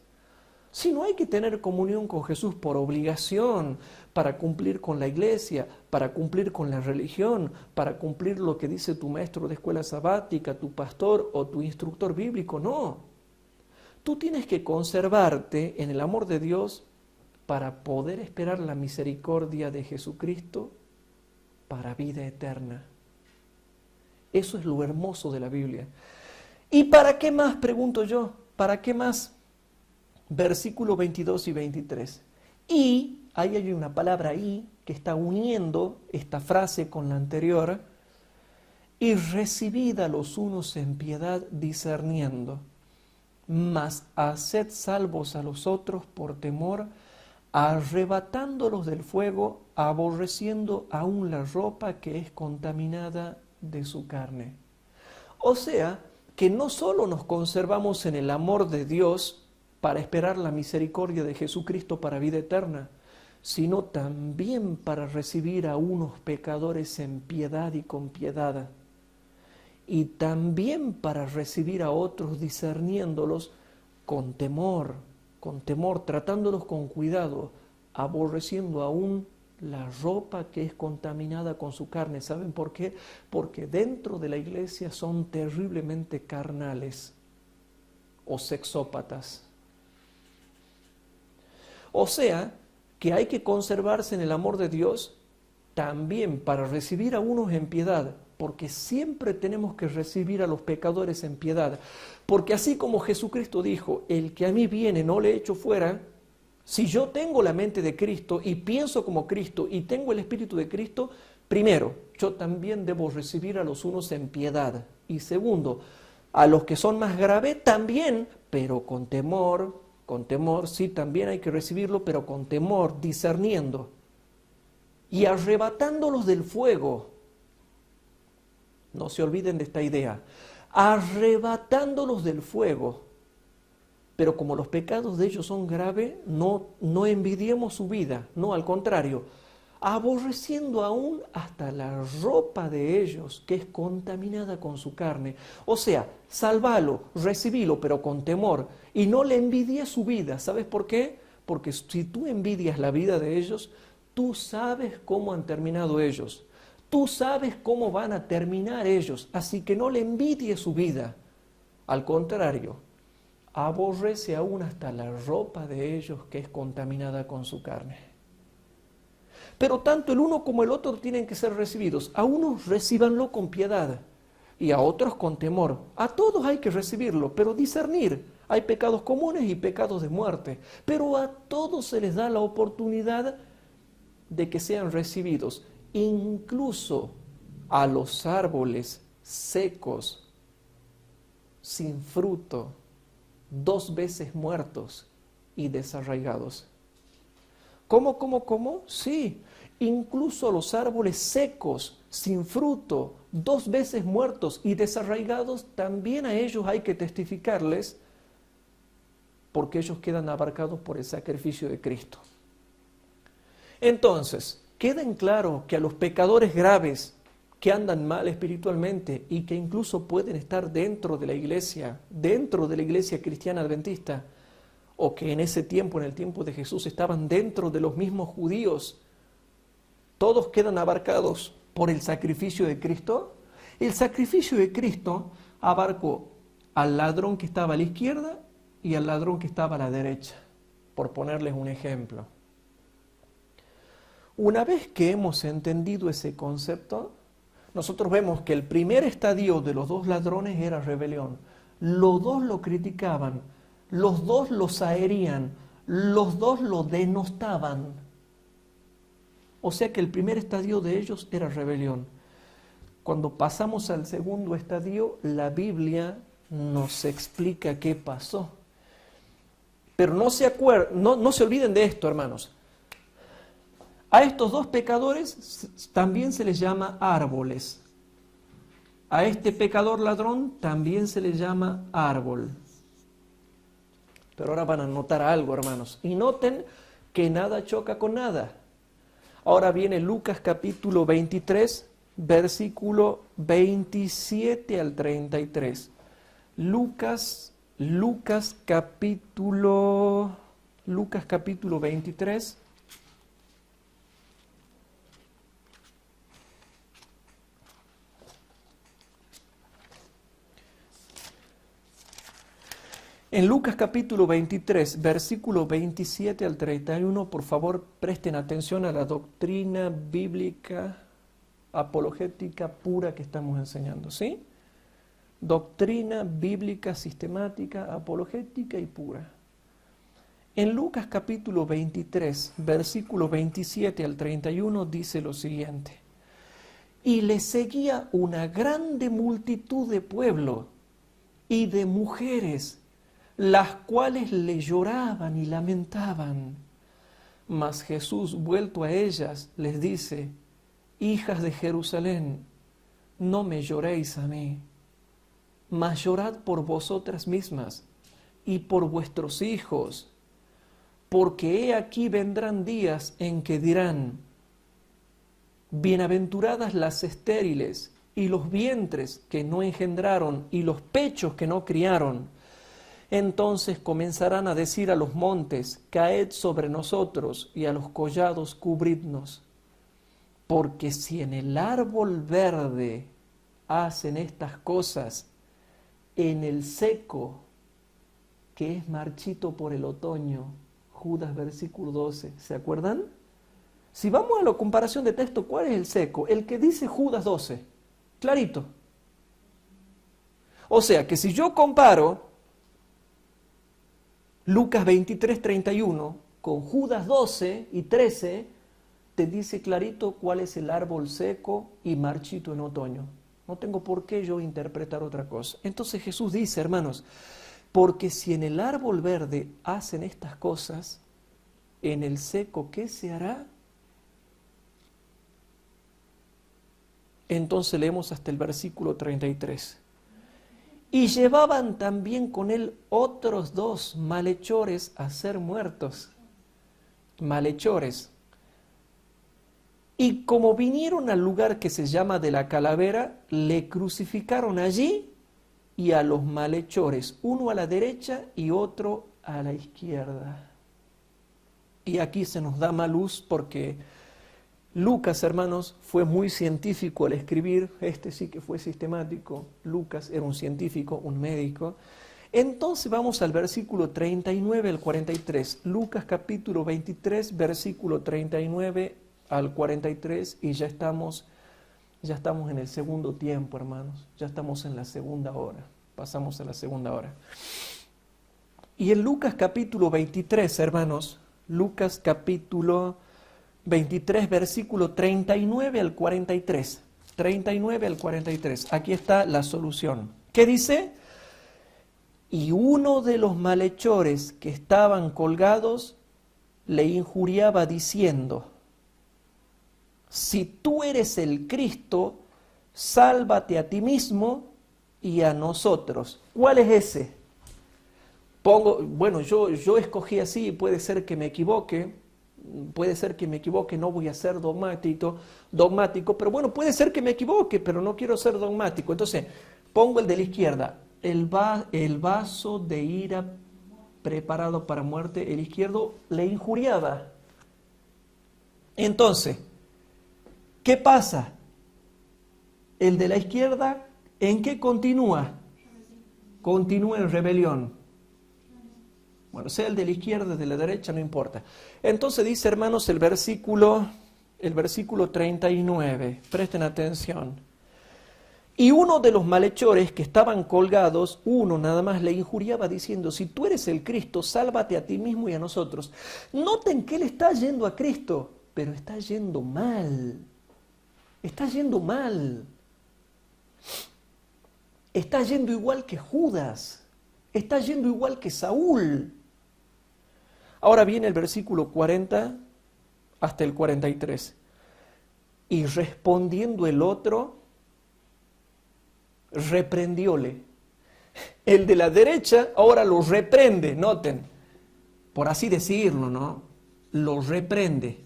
Sino hay que tener comunión con Jesús por obligación, para cumplir con la iglesia, para cumplir con la religión, para cumplir lo que dice tu maestro de escuela sabática, tu pastor o tu instructor bíblico. No. Tú tienes que conservarte en el amor de Dios para poder esperar la misericordia de Jesucristo para vida eterna. Eso es lo hermoso de la Biblia. ¿Y para qué más, pregunto yo? ¿Para qué más? Versículos 22 y 23. Y, ahí hay una palabra y, que está uniendo esta frase con la anterior. Y recibid a los unos en piedad discerniendo, mas haced salvos a los otros por temor, arrebatándolos del fuego, aborreciendo aún la ropa que es contaminada de su carne. O sea, que no solo nos conservamos en el amor de Dios para esperar la misericordia de Jesucristo para vida eterna, sino también para recibir a unos pecadores en piedad y con piedad, y también para recibir a otros discerniéndolos con temor, tratándolos con cuidado, aborreciendo aún la ropa que es contaminada con su carne. ¿Saben por qué? Porque dentro de la iglesia son terriblemente carnales o sexópatas. O sea, que hay que conservarse en el amor de Dios también para recibir a unos en piedad, porque siempre tenemos que recibir a los pecadores en piedad. Porque así como Jesucristo dijo, el que a mí viene no le echo fuera, si yo tengo la mente de Cristo y pienso como Cristo y tengo el Espíritu de Cristo, primero, yo también debo recibir a los unos en piedad. Y segundo, a los que son más graves también, pero con temor, sí, también hay que recibirlo, pero con temor, discerniendo. Y arrebatándolos del fuego. No se olviden de esta idea. Arrebatándolos del fuego. Pero como los pecados de ellos son graves, no envidiemos su vida. No, al contrario. Aborreciendo aún hasta la ropa de ellos, que es contaminada con su carne. O sea, salvalo, recibilo, pero con temor. Y no le envidies su vida. ¿Sabes por qué? Porque si tú envidias la vida de ellos, tú sabes cómo han terminado ellos. Tú sabes cómo van a terminar ellos. Así que no le envidies su vida. Al contrario, aborrece aún hasta la ropa de ellos, que es contaminada con su carne. Pero tanto el uno como el otro tienen que ser recibidos. A unos recíbanlo con piedad y a otros con temor. A todos hay que recibirlo, pero discernir. Hay pecados comunes y pecados de muerte. Pero a todos se les da la oportunidad de que sean recibidos. Incluso a los árboles secos, sin fruto, 2 veces muertos y desarraigados. ¿Cómo? Sí, incluso a los árboles secos, sin fruto, 2 veces muertos y desarraigados, también a ellos hay que testificarles, porque ellos quedan abarcados por el sacrificio de Cristo. Entonces, queden claro que a los pecadores graves que andan mal espiritualmente y que incluso pueden estar dentro de la iglesia cristiana adventista, o que en ese tiempo, en el tiempo de Jesús, estaban dentro de los mismos judíos, todos quedan abarcados por el sacrificio de Cristo. El sacrificio de Cristo abarcó al ladrón que estaba a la izquierda y al ladrón que estaba a la derecha, por ponerles un ejemplo. Una vez que hemos entendido ese concepto, nosotros vemos que el primer estadio de los 2 ladrones era rebelión. Los 2 lo criticaban, los 2 lo zaherían, los 2 lo denostaban. O sea que el primer estadio de ellos era rebelión. Cuando pasamos al segundo estadio, la Biblia nos explica qué pasó. Pero no se olviden de esto, hermanos. A estos 2 pecadores también se les llama árboles. A este pecador ladrón también se le llama árbol. Pero ahora van a notar algo, hermanos. Y noten que nada choca con nada. Ahora viene Lucas capítulo 23, versículo 27 al 33. Lucas capítulo Lucas capítulo 23. En Lucas capítulo 23, versículo 27 al 31, por favor presten atención a la doctrina bíblica apologética pura que estamos enseñando, ¿sí? Doctrina bíblica sistemática, apologética y pura. En Lucas capítulo 23, versículo 27 al 31 dice lo siguiente: y le seguía una grande multitud de pueblo y de mujeres, las cuales le lloraban y lamentaban. Mas Jesús, vuelto a ellas, les dice: hijas de Jerusalén, no me lloréis a mí, mas llorad por vosotras mismas y por vuestros hijos, porque he aquí vendrán días en que dirán: bienaventuradas las estériles y los vientres que no engendraron y los pechos que no criaron. Entonces comenzarán a decir a los montes: caed sobre nosotros, y a los collados cubridnos. Porque si en el árbol verde hacen estas cosas, en el seco, que es marchito por el otoño, Judas versículo 12, ¿se acuerdan? Si vamos a la comparación de texto, ¿cuál es el seco? El que dice Judas 12, clarito. O sea que si yo comparo Lucas 23, 31 con Judas 12 y 13, te dice clarito cuál es el árbol seco y marchito en otoño. No tengo por qué yo interpretar otra cosa. Entonces Jesús dice, hermanos, porque si en el árbol verde hacen estas cosas, en el seco, ¿qué se hará? Entonces leemos hasta el versículo 33. Y llevaban también con él otros 2 malhechores a ser muertos. Malhechores. Y como vinieron al lugar que se llama de la Calavera, le crucificaron allí y a los malhechores, uno a la derecha y otro a la izquierda. Y aquí se nos da más luz porque Lucas, hermanos, fue muy científico al escribir, este sí que fue sistemático. Lucas era un científico, un médico. Entonces vamos al versículo 39 al 43. Lucas capítulo 23, versículo 39 al 43, y ya estamos en el segundo tiempo, hermanos. Ya estamos en la segunda hora. Pasamos a la segunda hora. Y en Lucas capítulo 23, hermanos, Lucas capítulo 23, versículo 39 al 43. 39 al 43. Aquí está la solución. ¿Qué dice? Y uno de los malhechores que estaban colgados le injuriaba diciendo: si tú eres el Cristo, sálvate a ti mismo y a nosotros. ¿Cuál es ese? Yo escogí así, puede ser que me equivoque, no voy a ser dogmático, pero bueno, puede ser que me equivoque, pero no quiero ser dogmático. Entonces, pongo el de la izquierda, el vaso de ira preparado para muerte, el izquierdo le injuriaba. Entonces, ¿qué pasa? El de la izquierda, ¿en qué continúa? Continúa en rebelión. Bueno, sea el de la izquierda, de la derecha, no importa. Entonces dice, hermanos, el versículo 39, presten atención. Y uno de los malhechores que estaban colgados, uno nada más, le injuriaba diciendo: si tú eres el Cristo, sálvate a ti mismo y a nosotros. Noten que él está yendo a Cristo, pero está yendo mal. Está yendo mal. Está yendo igual que Judas. Está yendo igual que Saúl. Ahora viene el versículo 40 hasta el 43. Y respondiendo el otro, reprendióle. El de la derecha ahora lo reprende, noten, por así decirlo, ¿no? Lo reprende.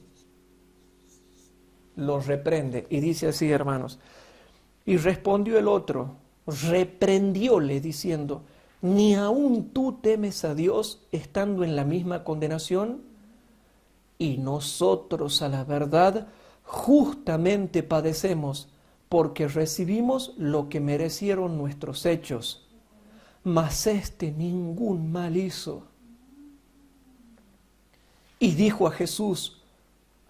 Y dice así, hermanos: y respondió el otro, reprendióle diciendo: ¿Ni aún tú temes a Dios estando en la misma condenación? Y nosotros, a la verdad, justamente padecemos, porque recibimos lo que merecieron nuestros hechos. Mas éste ningún mal hizo. Y dijo a Jesús: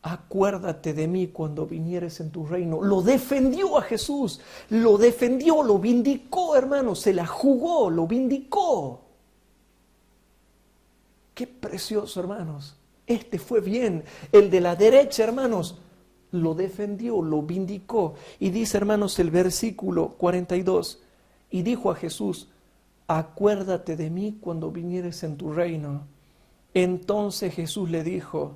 acuérdate de mí cuando vinieres en tu reino. Lo defendió a Jesús, lo defendió, lo vindicó, hermanos, se la jugó, lo vindicó. Qué precioso, hermanos. Este fue bien. El de la derecha, hermanos, lo defendió, lo vindicó. Y dice, hermanos, el versículo 42, y dijo a Jesús: acuérdate de mí cuando vinieres en tu reino. Entonces Jesús le dijo: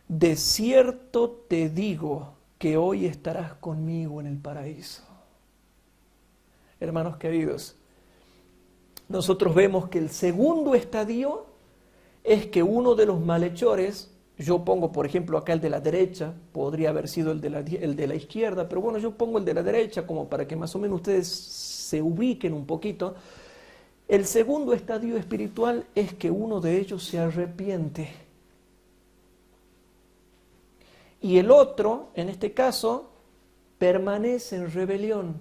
de cierto te digo que hoy estarás conmigo en el paraíso. Hermanos queridos, nosotros vemos que el segundo estadio es que uno de los malhechores, yo pongo por ejemplo acá el de la derecha, podría haber sido el de la izquierda, pero bueno, yo pongo el de la derecha como para que más o menos ustedes se ubiquen un poquito. El segundo estadio espiritual es que uno de ellos se arrepiente. Y el otro, en este caso, permanece en rebelión.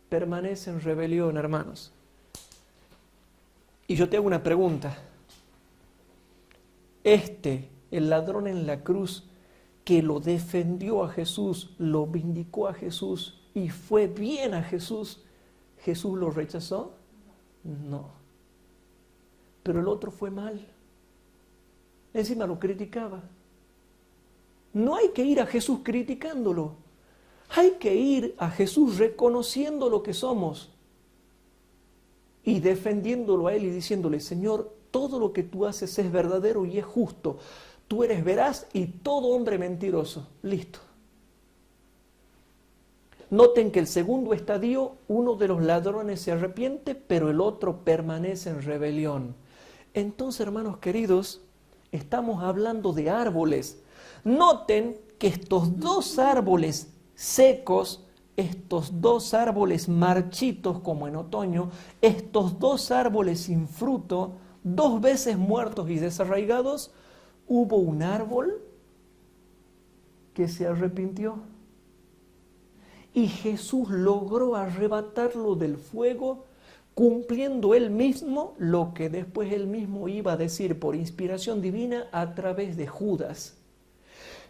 Permanece en rebelión, hermanos. Y yo te hago una pregunta. El ladrón en la cruz, que lo defendió a Jesús, lo vindicó a Jesús y fue bien a Jesús, ¿Jesús lo rechazó? No. Pero el otro fue mal. Encima lo criticaba. No hay que ir a Jesús criticándolo. Hay que ir a Jesús reconociendo lo que somos y defendiéndolo a Él y diciéndole: Señor, todo lo que tú haces es verdadero y es justo. Tú eres veraz y todo hombre mentiroso. Listo. Noten que el segundo estadio, uno de los ladrones se arrepiente, pero el otro permanece en rebelión. Entonces, hermanos queridos, estamos hablando de árboles. Noten que estos dos árboles secos, estos dos árboles marchitos como en otoño, estos dos árboles sin fruto, dos veces muertos y desarraigados, hubo un árbol que se arrepintió. Y Jesús logró arrebatarlo del fuego, cumpliendo él mismo lo que después él mismo iba a decir por inspiración divina a través de Judas.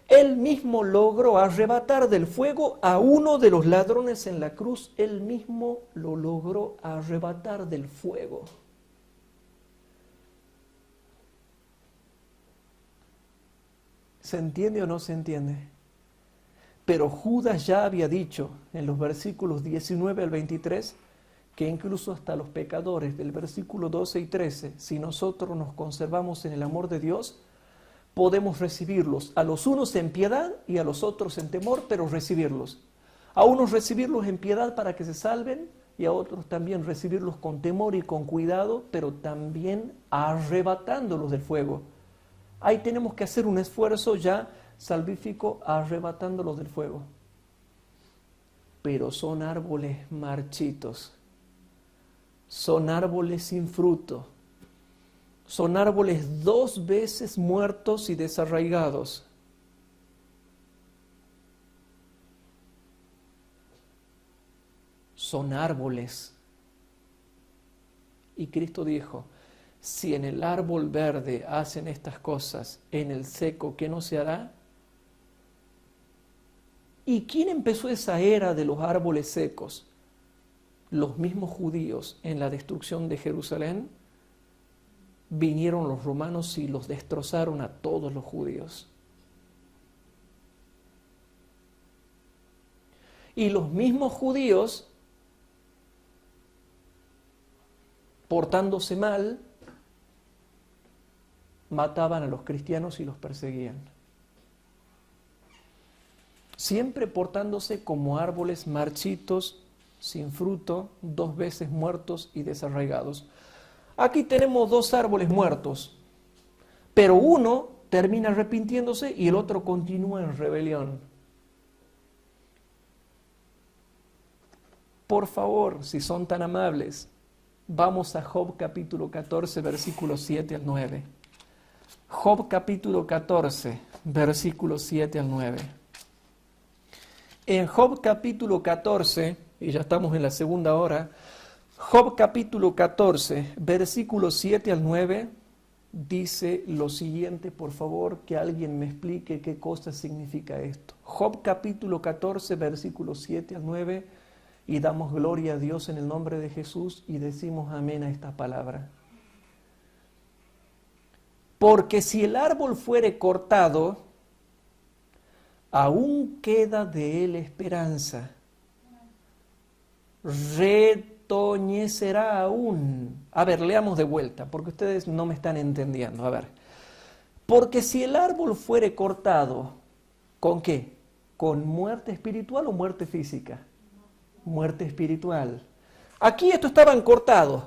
Él mismo logró arrebatar del fuego a uno de los ladrones en la cruz. Él mismo lo logró arrebatar del fuego. ¿Se entiende o no se entiende? Pero Judas ya había dicho en los versículos 19 al 23 que incluso hasta los pecadores del versículo 12 y 13, si nosotros nos conservamos en el amor de Dios, podemos recibirlos, a los unos en piedad y a los otros en temor, pero recibirlos. A unos recibirlos en piedad para que se salven y a otros también recibirlos con temor y con cuidado, pero también arrebatándolos del fuego. Ahí tenemos que hacer un esfuerzo ya salvífico arrebatándolos del fuego. Pero son árboles marchitos, son árboles sin fruto, son árboles dos veces muertos y desarraigados. Son árboles. Y Cristo dijo: si en el árbol verde hacen estas cosas, en el seco, ¿qué no se hará? ¿Y quién empezó esa era de los árboles secos? Los mismos judíos en la destrucción de Jerusalén. Vinieron los romanos y los destrozaron a todos los judíos. Y los mismos judíos, portándose mal, mataban a los cristianos y los perseguían. Siempre portándose como árboles marchitos, sin fruto, dos veces muertos y desarraigados. Aquí tenemos dos árboles muertos, pero uno termina arrepintiéndose y el otro continúa en rebelión. Por favor, si son tan amables, Vamos a Job capítulo 14, versículos 7 al 9. Job capítulo 14, versículos 7 al 9. En Job capítulo 14, y ya estamos en la segunda hora, Job capítulo 14, versículos 7 al 9, dice lo siguiente, por favor, que alguien me explique qué cosa significa esto. Job capítulo 14, versículos 7 al 9, y damos gloria a Dios en el nombre de Jesús y decimos amén a esta palabra. Porque si el árbol fuere cortado, aún queda de él esperanza. Retoñecerá aún. A ver, leamos de vuelta, porque ustedes no me están entendiendo. A ver. Porque si el árbol fuere cortado, ¿con qué? ¿Con muerte espiritual o muerte física? Muerte espiritual. Aquí estos estaban cortados,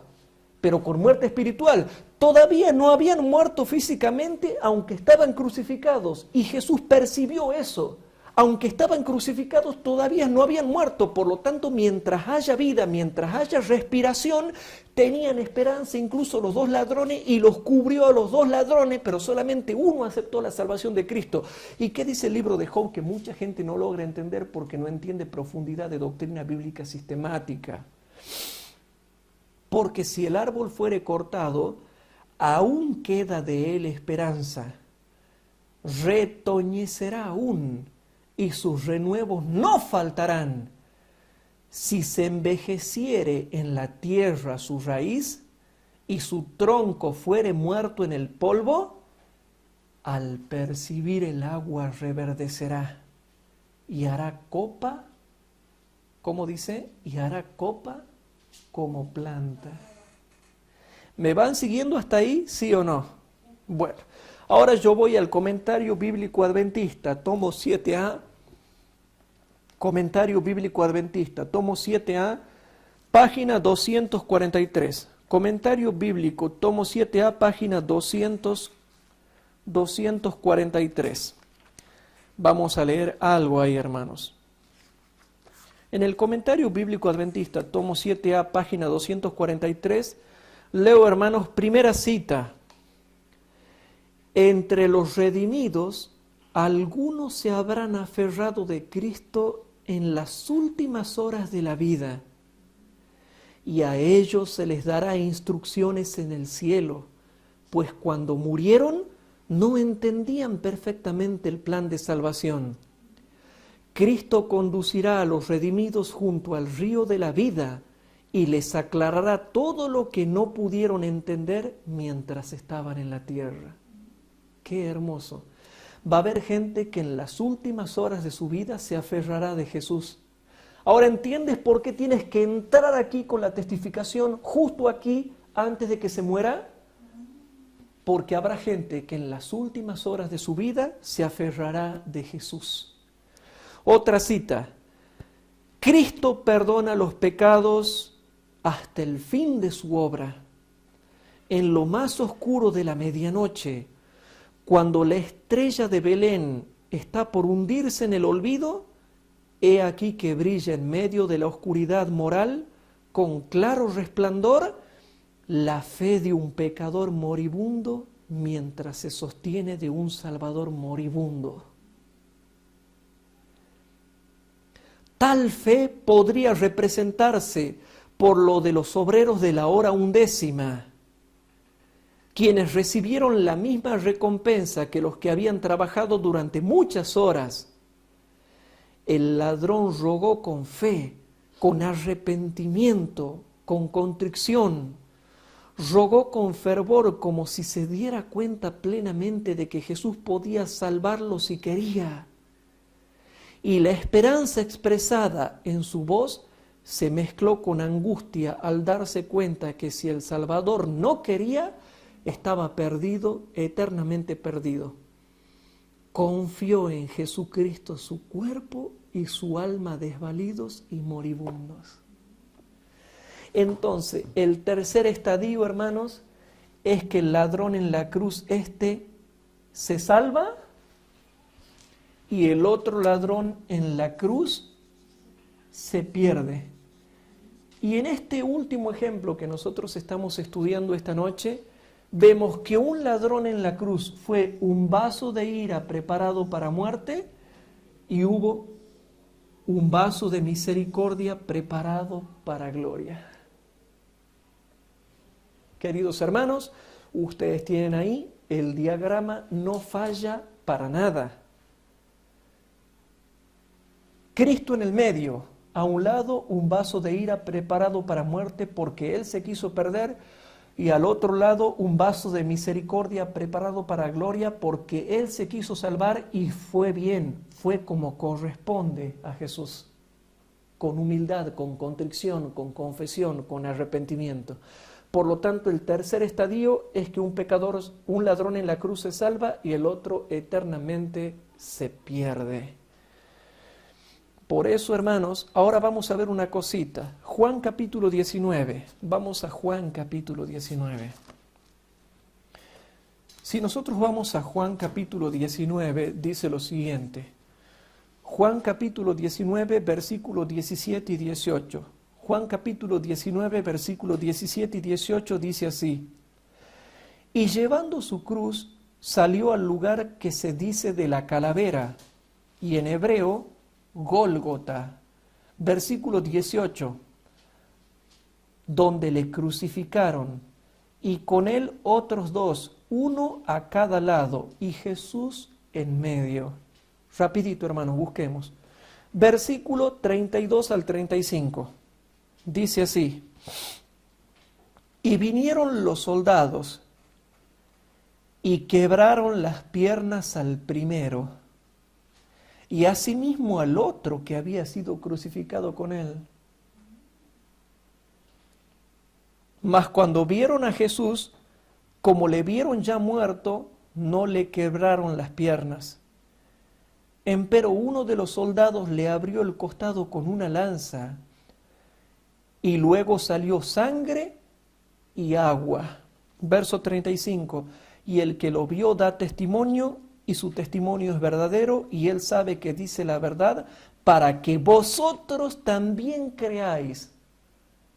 pero con muerte espiritual. Todavía no habían muerto físicamente, aunque estaban crucificados. Y Jesús percibió eso. Aunque estaban crucificados, todavía no habían muerto. Por lo tanto, mientras haya vida, mientras haya respiración, tenían esperanza. Incluso los dos ladrones, y los cubrió a los dos ladrones, pero solamente uno aceptó la salvación de Cristo. ¿Y qué dice el libro de Job? Que mucha gente no logra entender porque no entiende profundidad de doctrina bíblica sistemática. Porque si el árbol fuere cortado, aún queda de él esperanza. Retoñecerá aún, y sus renuevos no faltarán. Si se envejeciere en la tierra su raíz, y su tronco fuere muerto en el polvo, al percibir el agua reverdecerá, y hará copa, ¿cómo dice? Y hará copa como planta. ¿Me van siguiendo hasta ahí, sí o no? Bueno, ahora yo voy al comentario bíblico adventista, tomo 7a, comentario bíblico adventista, tomo 7a, página 243. Comentario bíblico, tomo 7a, página 243. Vamos a leer algo ahí, hermanos. En el comentario bíblico adventista, tomo 7a, página 243, leo, hermanos, primera cita. Entre los redimidos, algunos se habrán aferrado de Cristo en las últimas horas de la vida, y a ellos se les dará instrucciones en el cielo, pues cuando murieron no entendían perfectamente el plan de salvación. Cristo conducirá a los redimidos junto al río de la vida y les aclarará todo lo que no pudieron entender mientras estaban en la tierra. ¡Qué hermoso! Va a haber gente que en las últimas horas de su vida se aferrará de Jesús. Ahora, ¿entiendes por qué tienes que entrar aquí con la testificación justo aquí antes de que se muera? Porque habrá gente que en las últimas horas de su vida se aferrará de Jesús. Otra cita. Cristo perdona los pecados hasta el fin de su obra. En lo más oscuro de la medianoche, cuando la estrella de Belén está por hundirse en el olvido, he aquí que brilla en medio de la oscuridad moral, con claro resplandor, la fe de un pecador moribundo mientras se sostiene de un Salvador moribundo. Tal fe podría representarse por lo de los obreros de la hora undécima, quienes recibieron la misma recompensa que los que habían trabajado durante muchas horas. El ladrón rogó con fe, con arrepentimiento, con contrición. Rogó con fervor como si se diera cuenta plenamente de que Jesús podía salvarlo si quería. Y la esperanza expresada en su voz se mezcló con angustia al darse cuenta que si el Salvador no quería, estaba perdido, eternamente perdido. Confió en Jesucristo su cuerpo y su alma desvalidos y moribundos. Entonces, el tercer estadio, hermanos, es que el ladrón en la cruz se salva y el otro ladrón en la cruz se pierde. Y en este último ejemplo que nosotros estamos estudiando esta noche, vemos que un ladrón en la cruz fue un vaso de ira preparado para muerte y hubo un vaso de misericordia preparado para gloria. Queridos hermanos, ustedes tienen ahí el diagrama, no falla para nada. Cristo en el medio, a un lado un vaso de ira preparado para muerte porque Él se quiso perder, y al otro lado un vaso de misericordia preparado para gloria porque Él se quiso salvar y fue bien, fue como corresponde a Jesús, con humildad, con contrición, con confesión, con arrepentimiento. Por lo tanto, el tercer estadio es que un pecador, un ladrón en la cruz se salva y el otro eternamente se pierde. Por eso, hermanos, ahora vamos a ver una cosita. Juan capítulo 19. Vamos a Juan capítulo 19. Si nosotros vamos a Juan capítulo 19, dice lo siguiente. Juan capítulo 19, versículos 17 y 18. Juan capítulo 19, versículos 17 y 18 dice así. Y llevando su cruz, salió al lugar que se dice de la calavera, y en hebreo, Gólgota, versículo 18, donde le crucificaron, y con él otros dos, uno a cada lado, y Jesús en medio. Rapidito, hermanos, busquemos. Versículo 32 al 35, dice así, y vinieron los soldados, y quebraron las piernas al primero, y asimismo al otro que había sido crucificado con él. Mas cuando vieron a Jesús, como le vieron ya muerto, no le quebraron las piernas. Empero uno de los soldados le abrió el costado con una lanza, y luego salió sangre y agua. Verso 35, y el que lo vio da testimonio, y su testimonio es verdadero, y él sabe que dice la verdad, para que vosotros también creáis.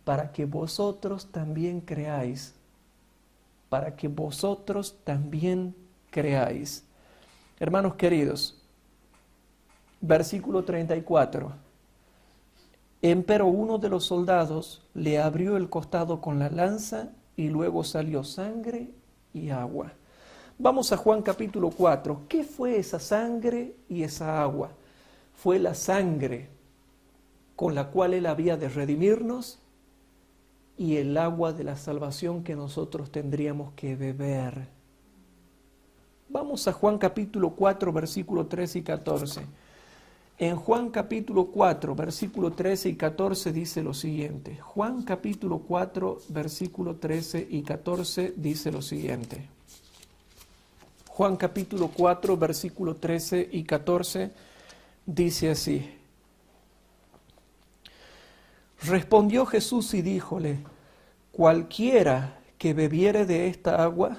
Para que vosotros también creáis. Para que vosotros también creáis. Hermanos queridos, versículo 34. Empero uno de los soldados le abrió el costado con la lanza, y luego salió sangre y agua. Vamos a Juan capítulo 4. ¿Qué fue esa sangre y esa agua? Fue la sangre con la cual Él había de redimirnos y el agua de la salvación que nosotros tendríamos que beber. Vamos a Juan capítulo 4, versículo 13 y 14. En Juan capítulo 4, versículo 13 y 14 dice lo siguiente. Juan capítulo 4, versículo 13 y 14 dice lo siguiente. Juan capítulo 4, versículo 13 y 14 dice así. Respondió Jesús y díjole, cualquiera que bebiere de esta agua,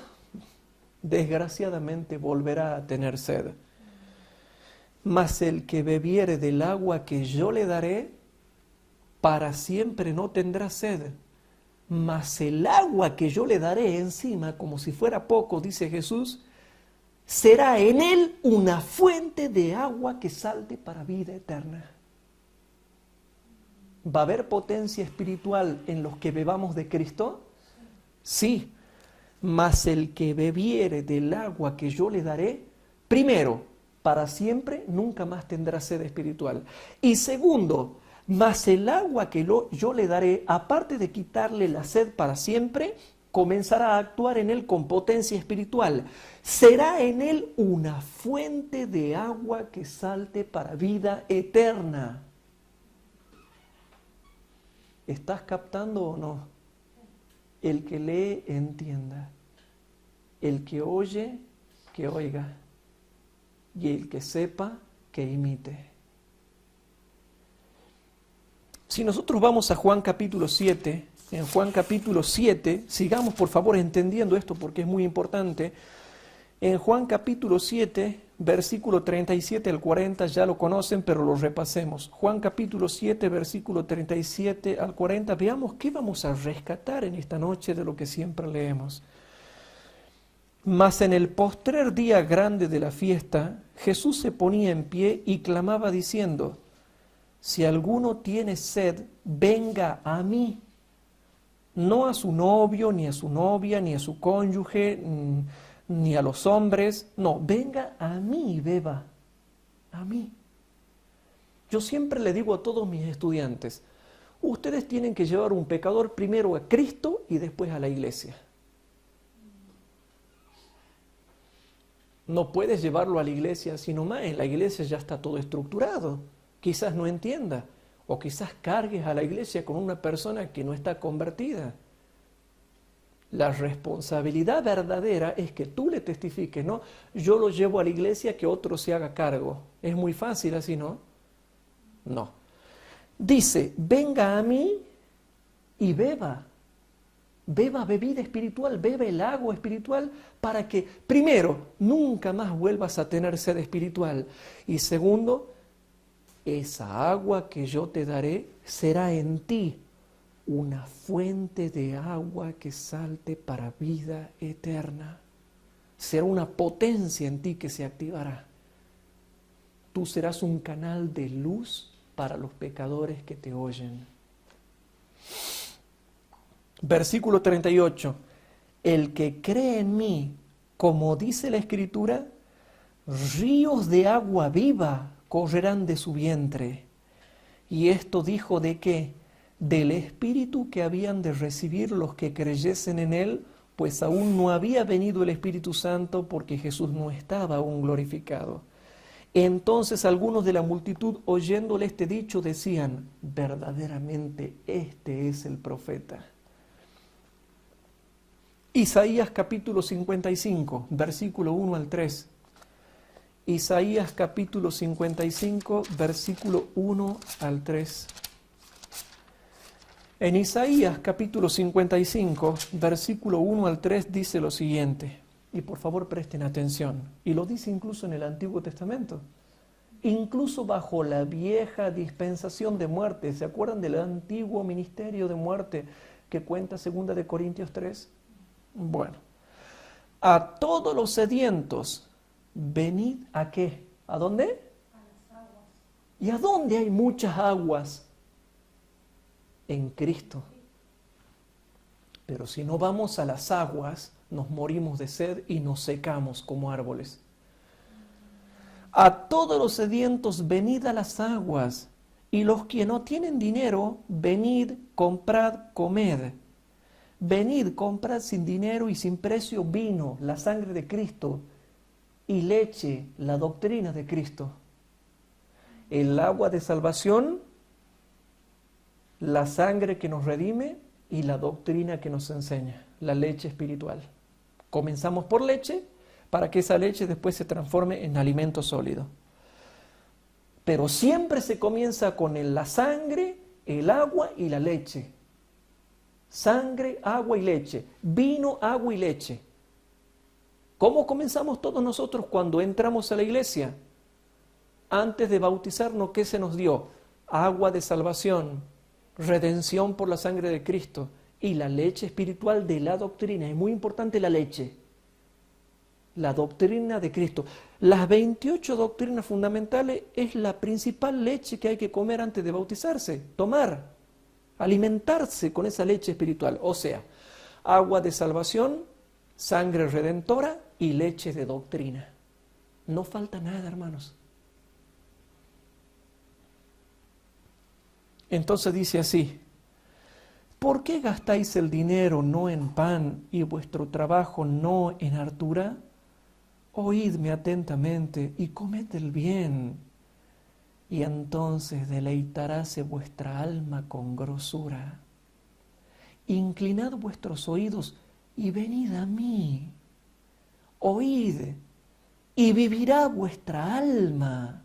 desgraciadamente volverá a tener sed. Mas el que bebiere del agua que yo le daré, para siempre no tendrá sed. Mas el agua que yo le daré encima, como si fuera poco, dice Jesús, será en él una fuente de agua que salte para vida eterna. ¿Va a haber potencia espiritual en los que bebamos de Cristo? Sí, mas el que bebiere del agua que yo le daré, primero, para siempre nunca más tendrá sed espiritual. Y segundo, mas el agua que yo le daré, aparte de quitarle la sed para siempre, comenzará a actuar en él con potencia espiritual. Será en él una fuente de agua que salte para vida eterna. ¿Estás captando o no? El que lee, entienda. El que oye, que oiga. Y el que sepa, que imite. Si nosotros vamos a Juan capítulo 7, en Juan capítulo 7, sigamos por favor entendiendo esto porque es muy importante. En Juan capítulo 7, versículo 37 al 40, ya lo conocen, pero lo repasemos. Juan capítulo 7, versículo 37 al 40, veamos qué vamos a rescatar en esta noche de lo que siempre leemos. Mas en el postrer día grande de la fiesta, Jesús se ponía en pie y clamaba diciendo: si alguno tiene sed, venga a mí. No a su novio, ni a su novia, ni a su cónyuge, ni a los hombres. No, venga a mí y beba. A mí. Yo siempre le digo a todos mis estudiantes, ustedes tienen que llevar un pecador primero a Cristo y después a la iglesia. No puedes llevarlo a la iglesia así nomás, en la iglesia ya está todo estructurado. Quizás no entienda, o quizás cargues a la iglesia con una persona que no está convertida. La responsabilidad verdadera es que tú le testifiques, ¿no? Yo lo llevo a la iglesia, que otro se haga cargo. Es muy fácil así, ¿no? No. Dice, venga a mí y beba. Beba bebida espiritual, beba el agua espiritual para que, primero, nunca más vuelvas a tener sed espiritual. Y segundo, esa agua que yo te daré será en ti una fuente de agua que salte para vida eterna. Será una potencia en ti que se activará. Tú serás un canal de luz para los pecadores que te oyen. Versículo 38. El que cree en mí, como dice la Escritura, ríos de agua viva correrán de su vientre. Y esto dijo de qué? Del Espíritu que habían de recibir los que creyesen en Él, pues aún no había venido el Espíritu Santo porque Jesús no estaba aún glorificado. Entonces algunos de la multitud, oyéndole este dicho, decían, verdaderamente este es el profeta. Isaías capítulo 55, versículo 1 al 3. Isaías capítulo 55, versículo 1 al 3. En Isaías capítulo 55, versículo 1 al 3 dice lo siguiente, y por favor presten atención, y lo dice incluso en el Antiguo Testamento, incluso bajo la vieja dispensación de muerte. ¿Se acuerdan del antiguo ministerio de muerte que cuenta 2 de Corintios 3? Bueno, a todos los sedientos, venid ¿a qué? ¿A dónde? A las aguas. ¿Y a dónde hay muchas aguas? En Cristo. Pero si no vamos a las aguas, nos morimos de sed y nos secamos como árboles. A todos los sedientos, venid a las aguas, y los que no tienen dinero, venid, comprad, comed. Venid, comprad sin dinero y sin precio vino, la sangre de Cristo, y leche, la doctrina de Cristo. El agua de salvación, la sangre que nos redime y la doctrina que nos enseña, la leche espiritual. Comenzamos por leche para que esa leche después se transforme en alimento sólido. Pero siempre se comienza con la sangre, el agua y la leche. Sangre, agua y leche. Vino, agua y leche. ¿Cómo comenzamos todos nosotros cuando entramos a la iglesia? Antes de bautizarnos, ¿qué se nos dio? Agua de salvación, redención por la sangre de Cristo y la leche espiritual de la doctrina. Es muy importante la leche. La doctrina de Cristo. Las 28 doctrinas fundamentales es la principal leche que hay que comer antes de bautizarse, tomar, alimentarse con esa leche espiritual. O sea, agua de salvación, sangre redentora y leche de doctrina. No falta nada, hermanos. Entonces dice así, ¿por qué gastáis el dinero no en pan y vuestro trabajo no en hartura? Oídme atentamente y comed el bien, y entonces deleitaráse vuestra alma con grosura. Inclinad vuestros oídos y venid a mí. Oíd, y vivirá vuestra alma,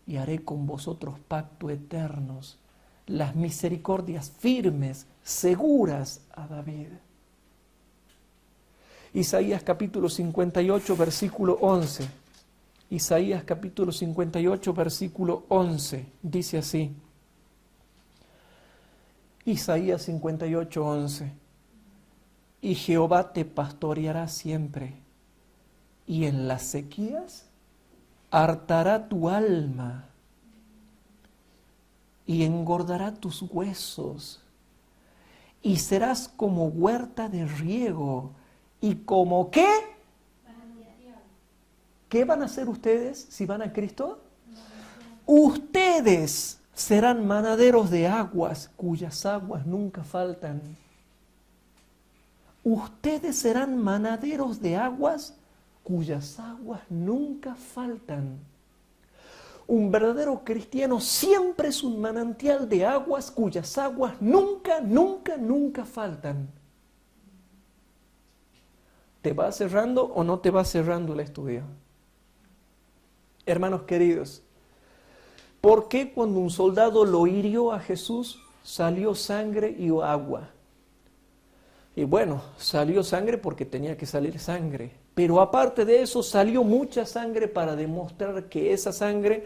y haré con vosotros pacto eternos, las misericordias firmes, seguras a David. Isaías capítulo 58, versículo 11. Isaías capítulo 58, versículo 11. Dice así. Isaías 58, 11. Y Jehová te pastoreará siempre, y en las sequías hartará tu alma, y engordará tus huesos, y serás como huerta de riego, y como ¿qué? ¿Qué van a hacer ustedes si van a Cristo? Ustedes serán manaderos de aguas, cuyas aguas nunca faltan. Ustedes serán manaderos de aguas, cuyas aguas nunca faltan. Un verdadero cristiano siempre es un manantial de aguas, cuyas aguas nunca, nunca, nunca faltan. ¿Te va cerrando o no te va cerrando el estudio? Hermanos queridos, ¿por qué cuando un soldado lo hirió a Jesús salió sangre y agua? Y bueno, salió sangre porque tenía que salir sangre. Pero aparte de eso salió mucha sangre para demostrar que esa sangre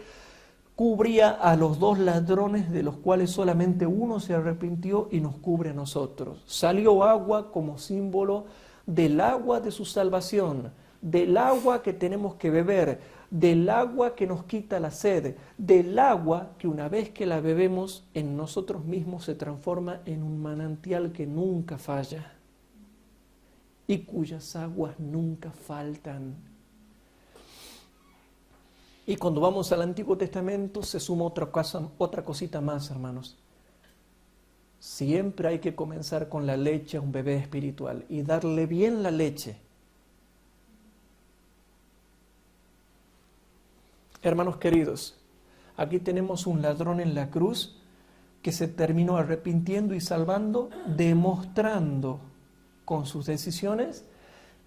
cubría a los dos ladrones de los cuales solamente uno se arrepintió y nos cubre a nosotros. Salió agua como símbolo del agua de su salvación, del agua que tenemos que beber, del agua que nos quita la sed, del agua que una vez que la bebemos en nosotros mismos se transforma en un manantial que nunca falla y cuyas aguas nunca faltan. Y cuando vamos al Antiguo Testamento se suma otra cosita más, hermanos. Siempre hay que comenzar con la leche a un bebé espiritual y darle bien la leche. Hermanos queridos, aquí tenemos un ladrón en la cruz que se terminó arrepintiendo y salvando, demostrando con sus decisiones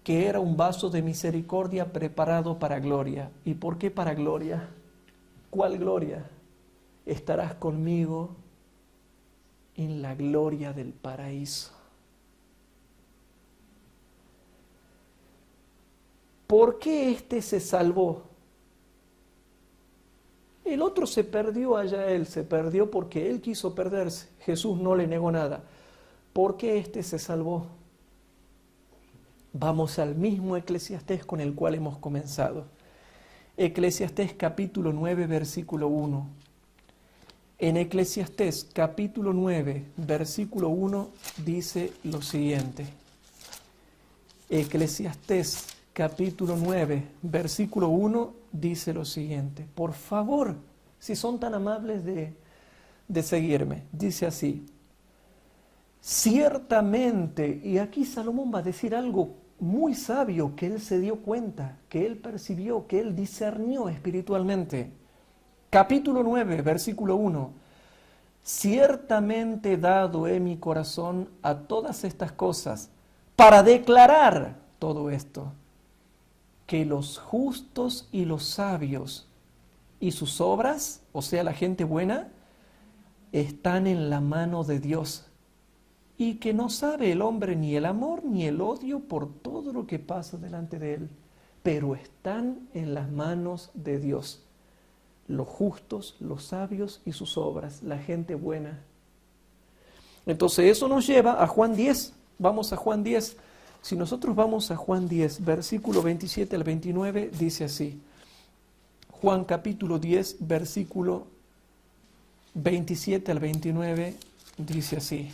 que era un vaso de misericordia preparado para gloria. ¿Y por qué para gloria? ¿Cuál gloria? Estarás conmigo en la gloria del paraíso. ¿Por qué este se salvó? El otro se perdió allá, él se perdió porque él quiso perderse. Jesús no le negó nada. ¿Por qué este se salvó? Vamos al mismo Eclesiastés con el cual hemos comenzado. Eclesiastés capítulo 9, versículo 1. En Eclesiastés capítulo 9, versículo 1 dice lo siguiente. Eclesiastés capítulo 9, versículo 1 dice lo siguiente. Por favor, si son tan amables de seguirme, dice así. Ciertamente, y aquí Salomón va a decir algo muy sabio que él se dio cuenta, que él percibió, que él discernió espiritualmente. Capítulo 9, versículo 1. Ciertamente dado he mi corazón a todas estas cosas para declarar todo esto, que los justos y los sabios y sus obras, o sea, la gente buena, están en la mano de Dios, y que no sabe el hombre ni el amor ni el odio por todo lo que pasa delante de él, pero están en las manos de Dios. Los justos, los sabios y sus obras, la gente buena. Entonces eso nos lleva a Juan 10. Vamos a Juan 10. Si nosotros vamos a Juan 10, versículo 27 al 29, dice así. Juan capítulo 10, versículo 27 al 29, dice así.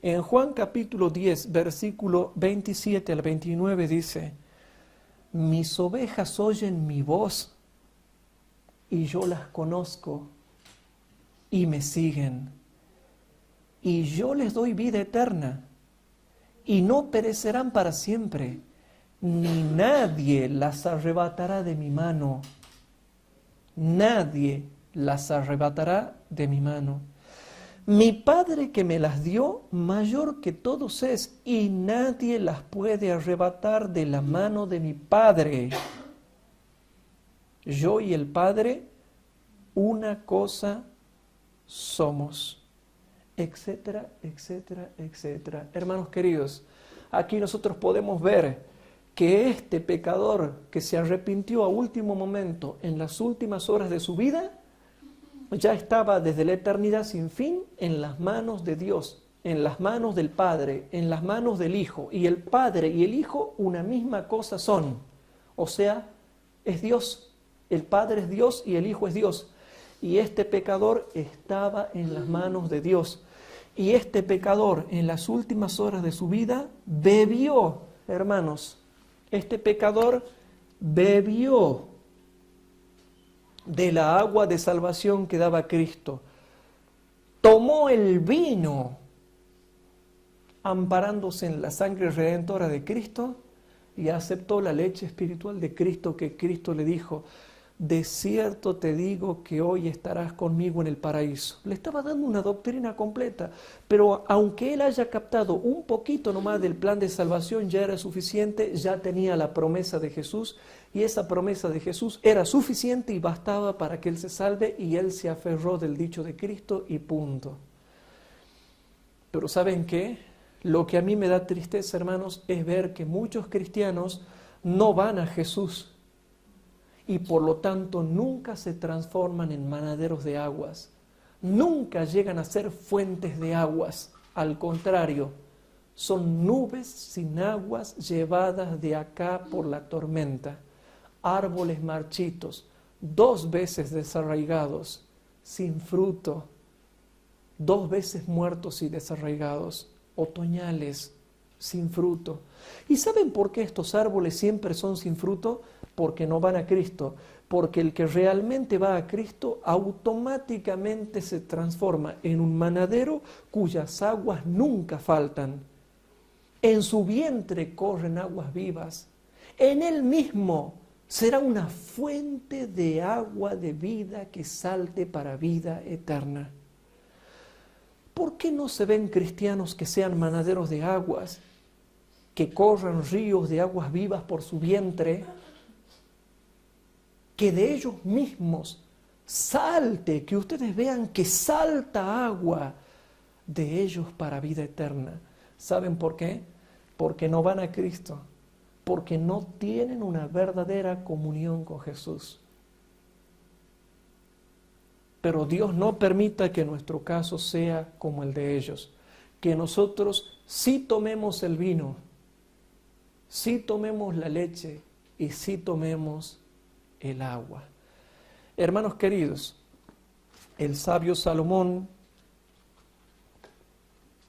En Juan capítulo 10, versículo 27 al 29 dice, mis ovejas oyen mi voz, y yo las conozco, y me siguen, y yo les doy vida eterna, y no perecerán para siempre, ni nadie las arrebatará de mi mano. Nadie las arrebatará de mi mano. Mi Padre que me las dio, mayor que todos es, y nadie las puede arrebatar de la mano de mi Padre. Yo y el Padre, una cosa somos, etcétera, etcétera, etcétera. Hermanos queridos, aquí nosotros podemos ver que este pecador que se arrepintió a último momento en las últimas horas de su vida, ya estaba desde la eternidad sin fin en las manos de Dios, en las manos del Padre, en las manos del Hijo. Y el Padre y el Hijo una misma cosa son. O sea, es Dios. El Padre es Dios y el Hijo es Dios. Y este pecador estaba en las manos de Dios. Y este pecador en las últimas horas de su vida bebió, hermanos. Este pecador bebió de la agua de salvación que daba Cristo. Tomó el vino, amparándose en la sangre redentora de Cristo, y aceptó la leche espiritual de Cristo, que Cristo le dijo: de cierto te digo que hoy estarás conmigo en el paraíso. Le estaba dando una doctrina completa, pero aunque él haya captado un poquito nomás del plan de salvación, ya era suficiente, ya tenía la promesa de Jesús, y esa promesa de Jesús era suficiente y bastaba para que él se salve, y él se aferró del dicho de Cristo y punto. Pero ¿saben qué? Lo que a mí me da tristeza, hermanos, es ver que muchos cristianos no van a Jesús y por lo tanto nunca se transforman en manaderos de aguas, nunca llegan a ser fuentes de aguas. Al contrario, son nubes sin aguas llevadas de acá por la tormenta, árboles marchitos, 2 veces desarraigados, sin fruto, 2 veces muertos y desarraigados, otoñales, sin fruto. ¿Y saben por qué estos árboles siempre son sin fruto? Porque no van a Cristo. Porque el que realmente va a Cristo automáticamente se transforma en un manadero cuyas aguas nunca faltan. En su vientre corren aguas vivas. En él mismo será una fuente de agua de vida que salte para vida eterna. ¿Por qué no se ven cristianos que sean manaderos de aguas, que corran ríos de aguas vivas por su vientre, que de ellos mismos salte, que ustedes vean que salta agua de ellos para vida eterna? ¿Saben por qué? Porque no van a Cristo, porque no tienen una verdadera comunión con Jesús. Pero Dios no permita que nuestro caso sea como el de ellos, que nosotros sí tomemos el vino, sí tomemos la leche y sí tomemos el agua. Hermanos queridos, el sabio Salomón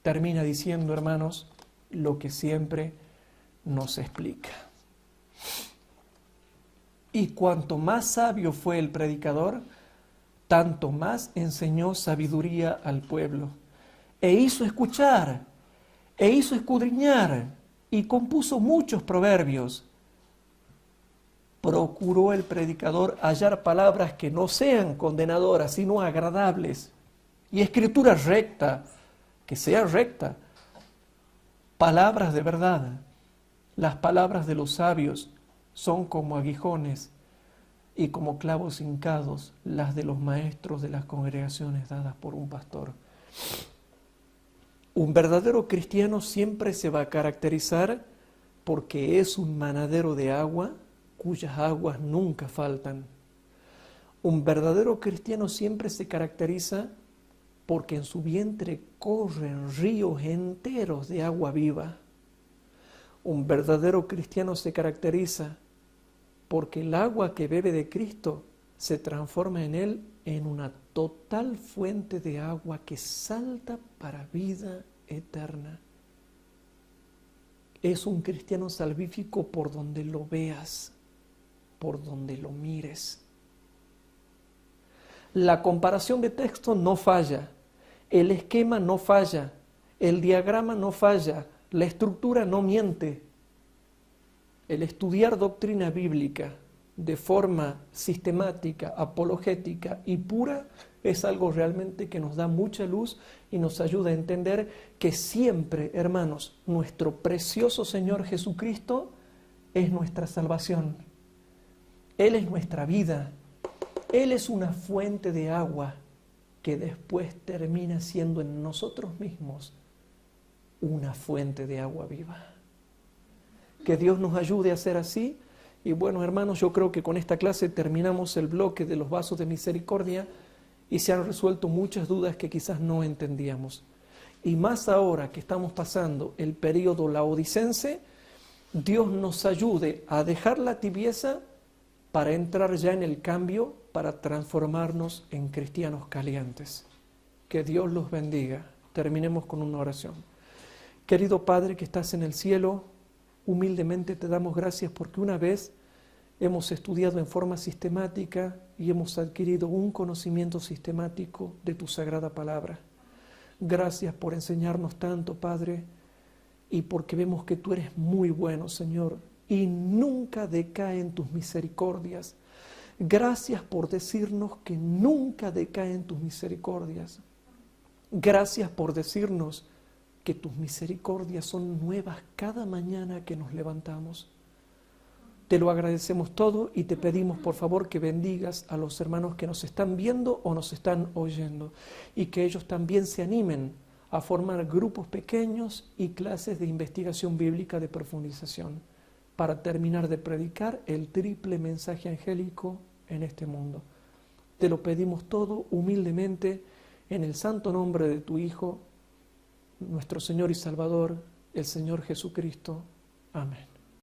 termina diciendo, hermanos, lo que siempre nos explica. Y cuanto más sabio fue el predicador, tanto más enseñó sabiduría al pueblo, e hizo escuchar, e hizo escudriñar, y compuso muchos proverbios. Procuró el predicador hallar palabras que no sean condenadoras, sino agradables, y escritura recta, que sea recta, palabras de verdad. Las palabras de los sabios son como aguijones, y como clavos hincados las de los maestros de las congregaciones dadas por un pastor. Un verdadero cristiano siempre se va a caracterizar porque es un manadero de agua cuyas aguas nunca faltan. Un verdadero cristiano siempre se caracteriza porque en su vientre corren ríos enteros de agua viva. Un verdadero cristiano se caracteriza porque el agua que bebe de Cristo se transforma en él en una total fuente de agua que salta para vida eterna. Es un cristiano salvífico por donde lo veas, por donde lo mires. La comparación de texto no falla, el esquema no falla, el diagrama no falla, la estructura no miente. El estudiar doctrina bíblica de forma sistemática, apologética y pura es algo realmente que nos da mucha luz y nos ayuda a entender que siempre, hermanos, nuestro precioso Señor Jesucristo es nuestra salvación. Él es nuestra vida. Él es una fuente de agua que después termina siendo en nosotros mismos una fuente de agua viva. Que Dios nos ayude a ser así. Y bueno, hermanos, yo creo que con esta clase terminamos el bloque de los vasos de misericordia y se han resuelto muchas dudas que quizás no entendíamos. Y más ahora que estamos pasando el periodo laodicense, Dios nos ayude a dejar la tibieza para entrar ya en el cambio, para transformarnos en cristianos calientes. Que Dios los bendiga. Terminemos con una oración. Querido Padre que estás en el cielo, humildemente te damos gracias porque una vez hemos estudiado en forma sistemática y hemos adquirido un conocimiento sistemático de tu sagrada palabra. Gracias por enseñarnos tanto, Padre, y porque vemos que tú eres muy bueno, Señor, y nunca decaen tus misericordias. Gracias por decirnos que nunca decaen tus misericordias. Gracias por decirnos que tus misericordias son nuevas cada mañana que nos levantamos. Te lo agradecemos todo y te pedimos por favor que bendigas a los hermanos que nos están viendo o nos están oyendo y que ellos también se animen a formar grupos pequeños y clases de investigación bíblica de profundización para terminar de predicar el triple mensaje angélico en este mundo. Te lo pedimos todo humildemente en el santo nombre de tu Hijo, nuestro Señor y Salvador, el Señor Jesucristo. Amén.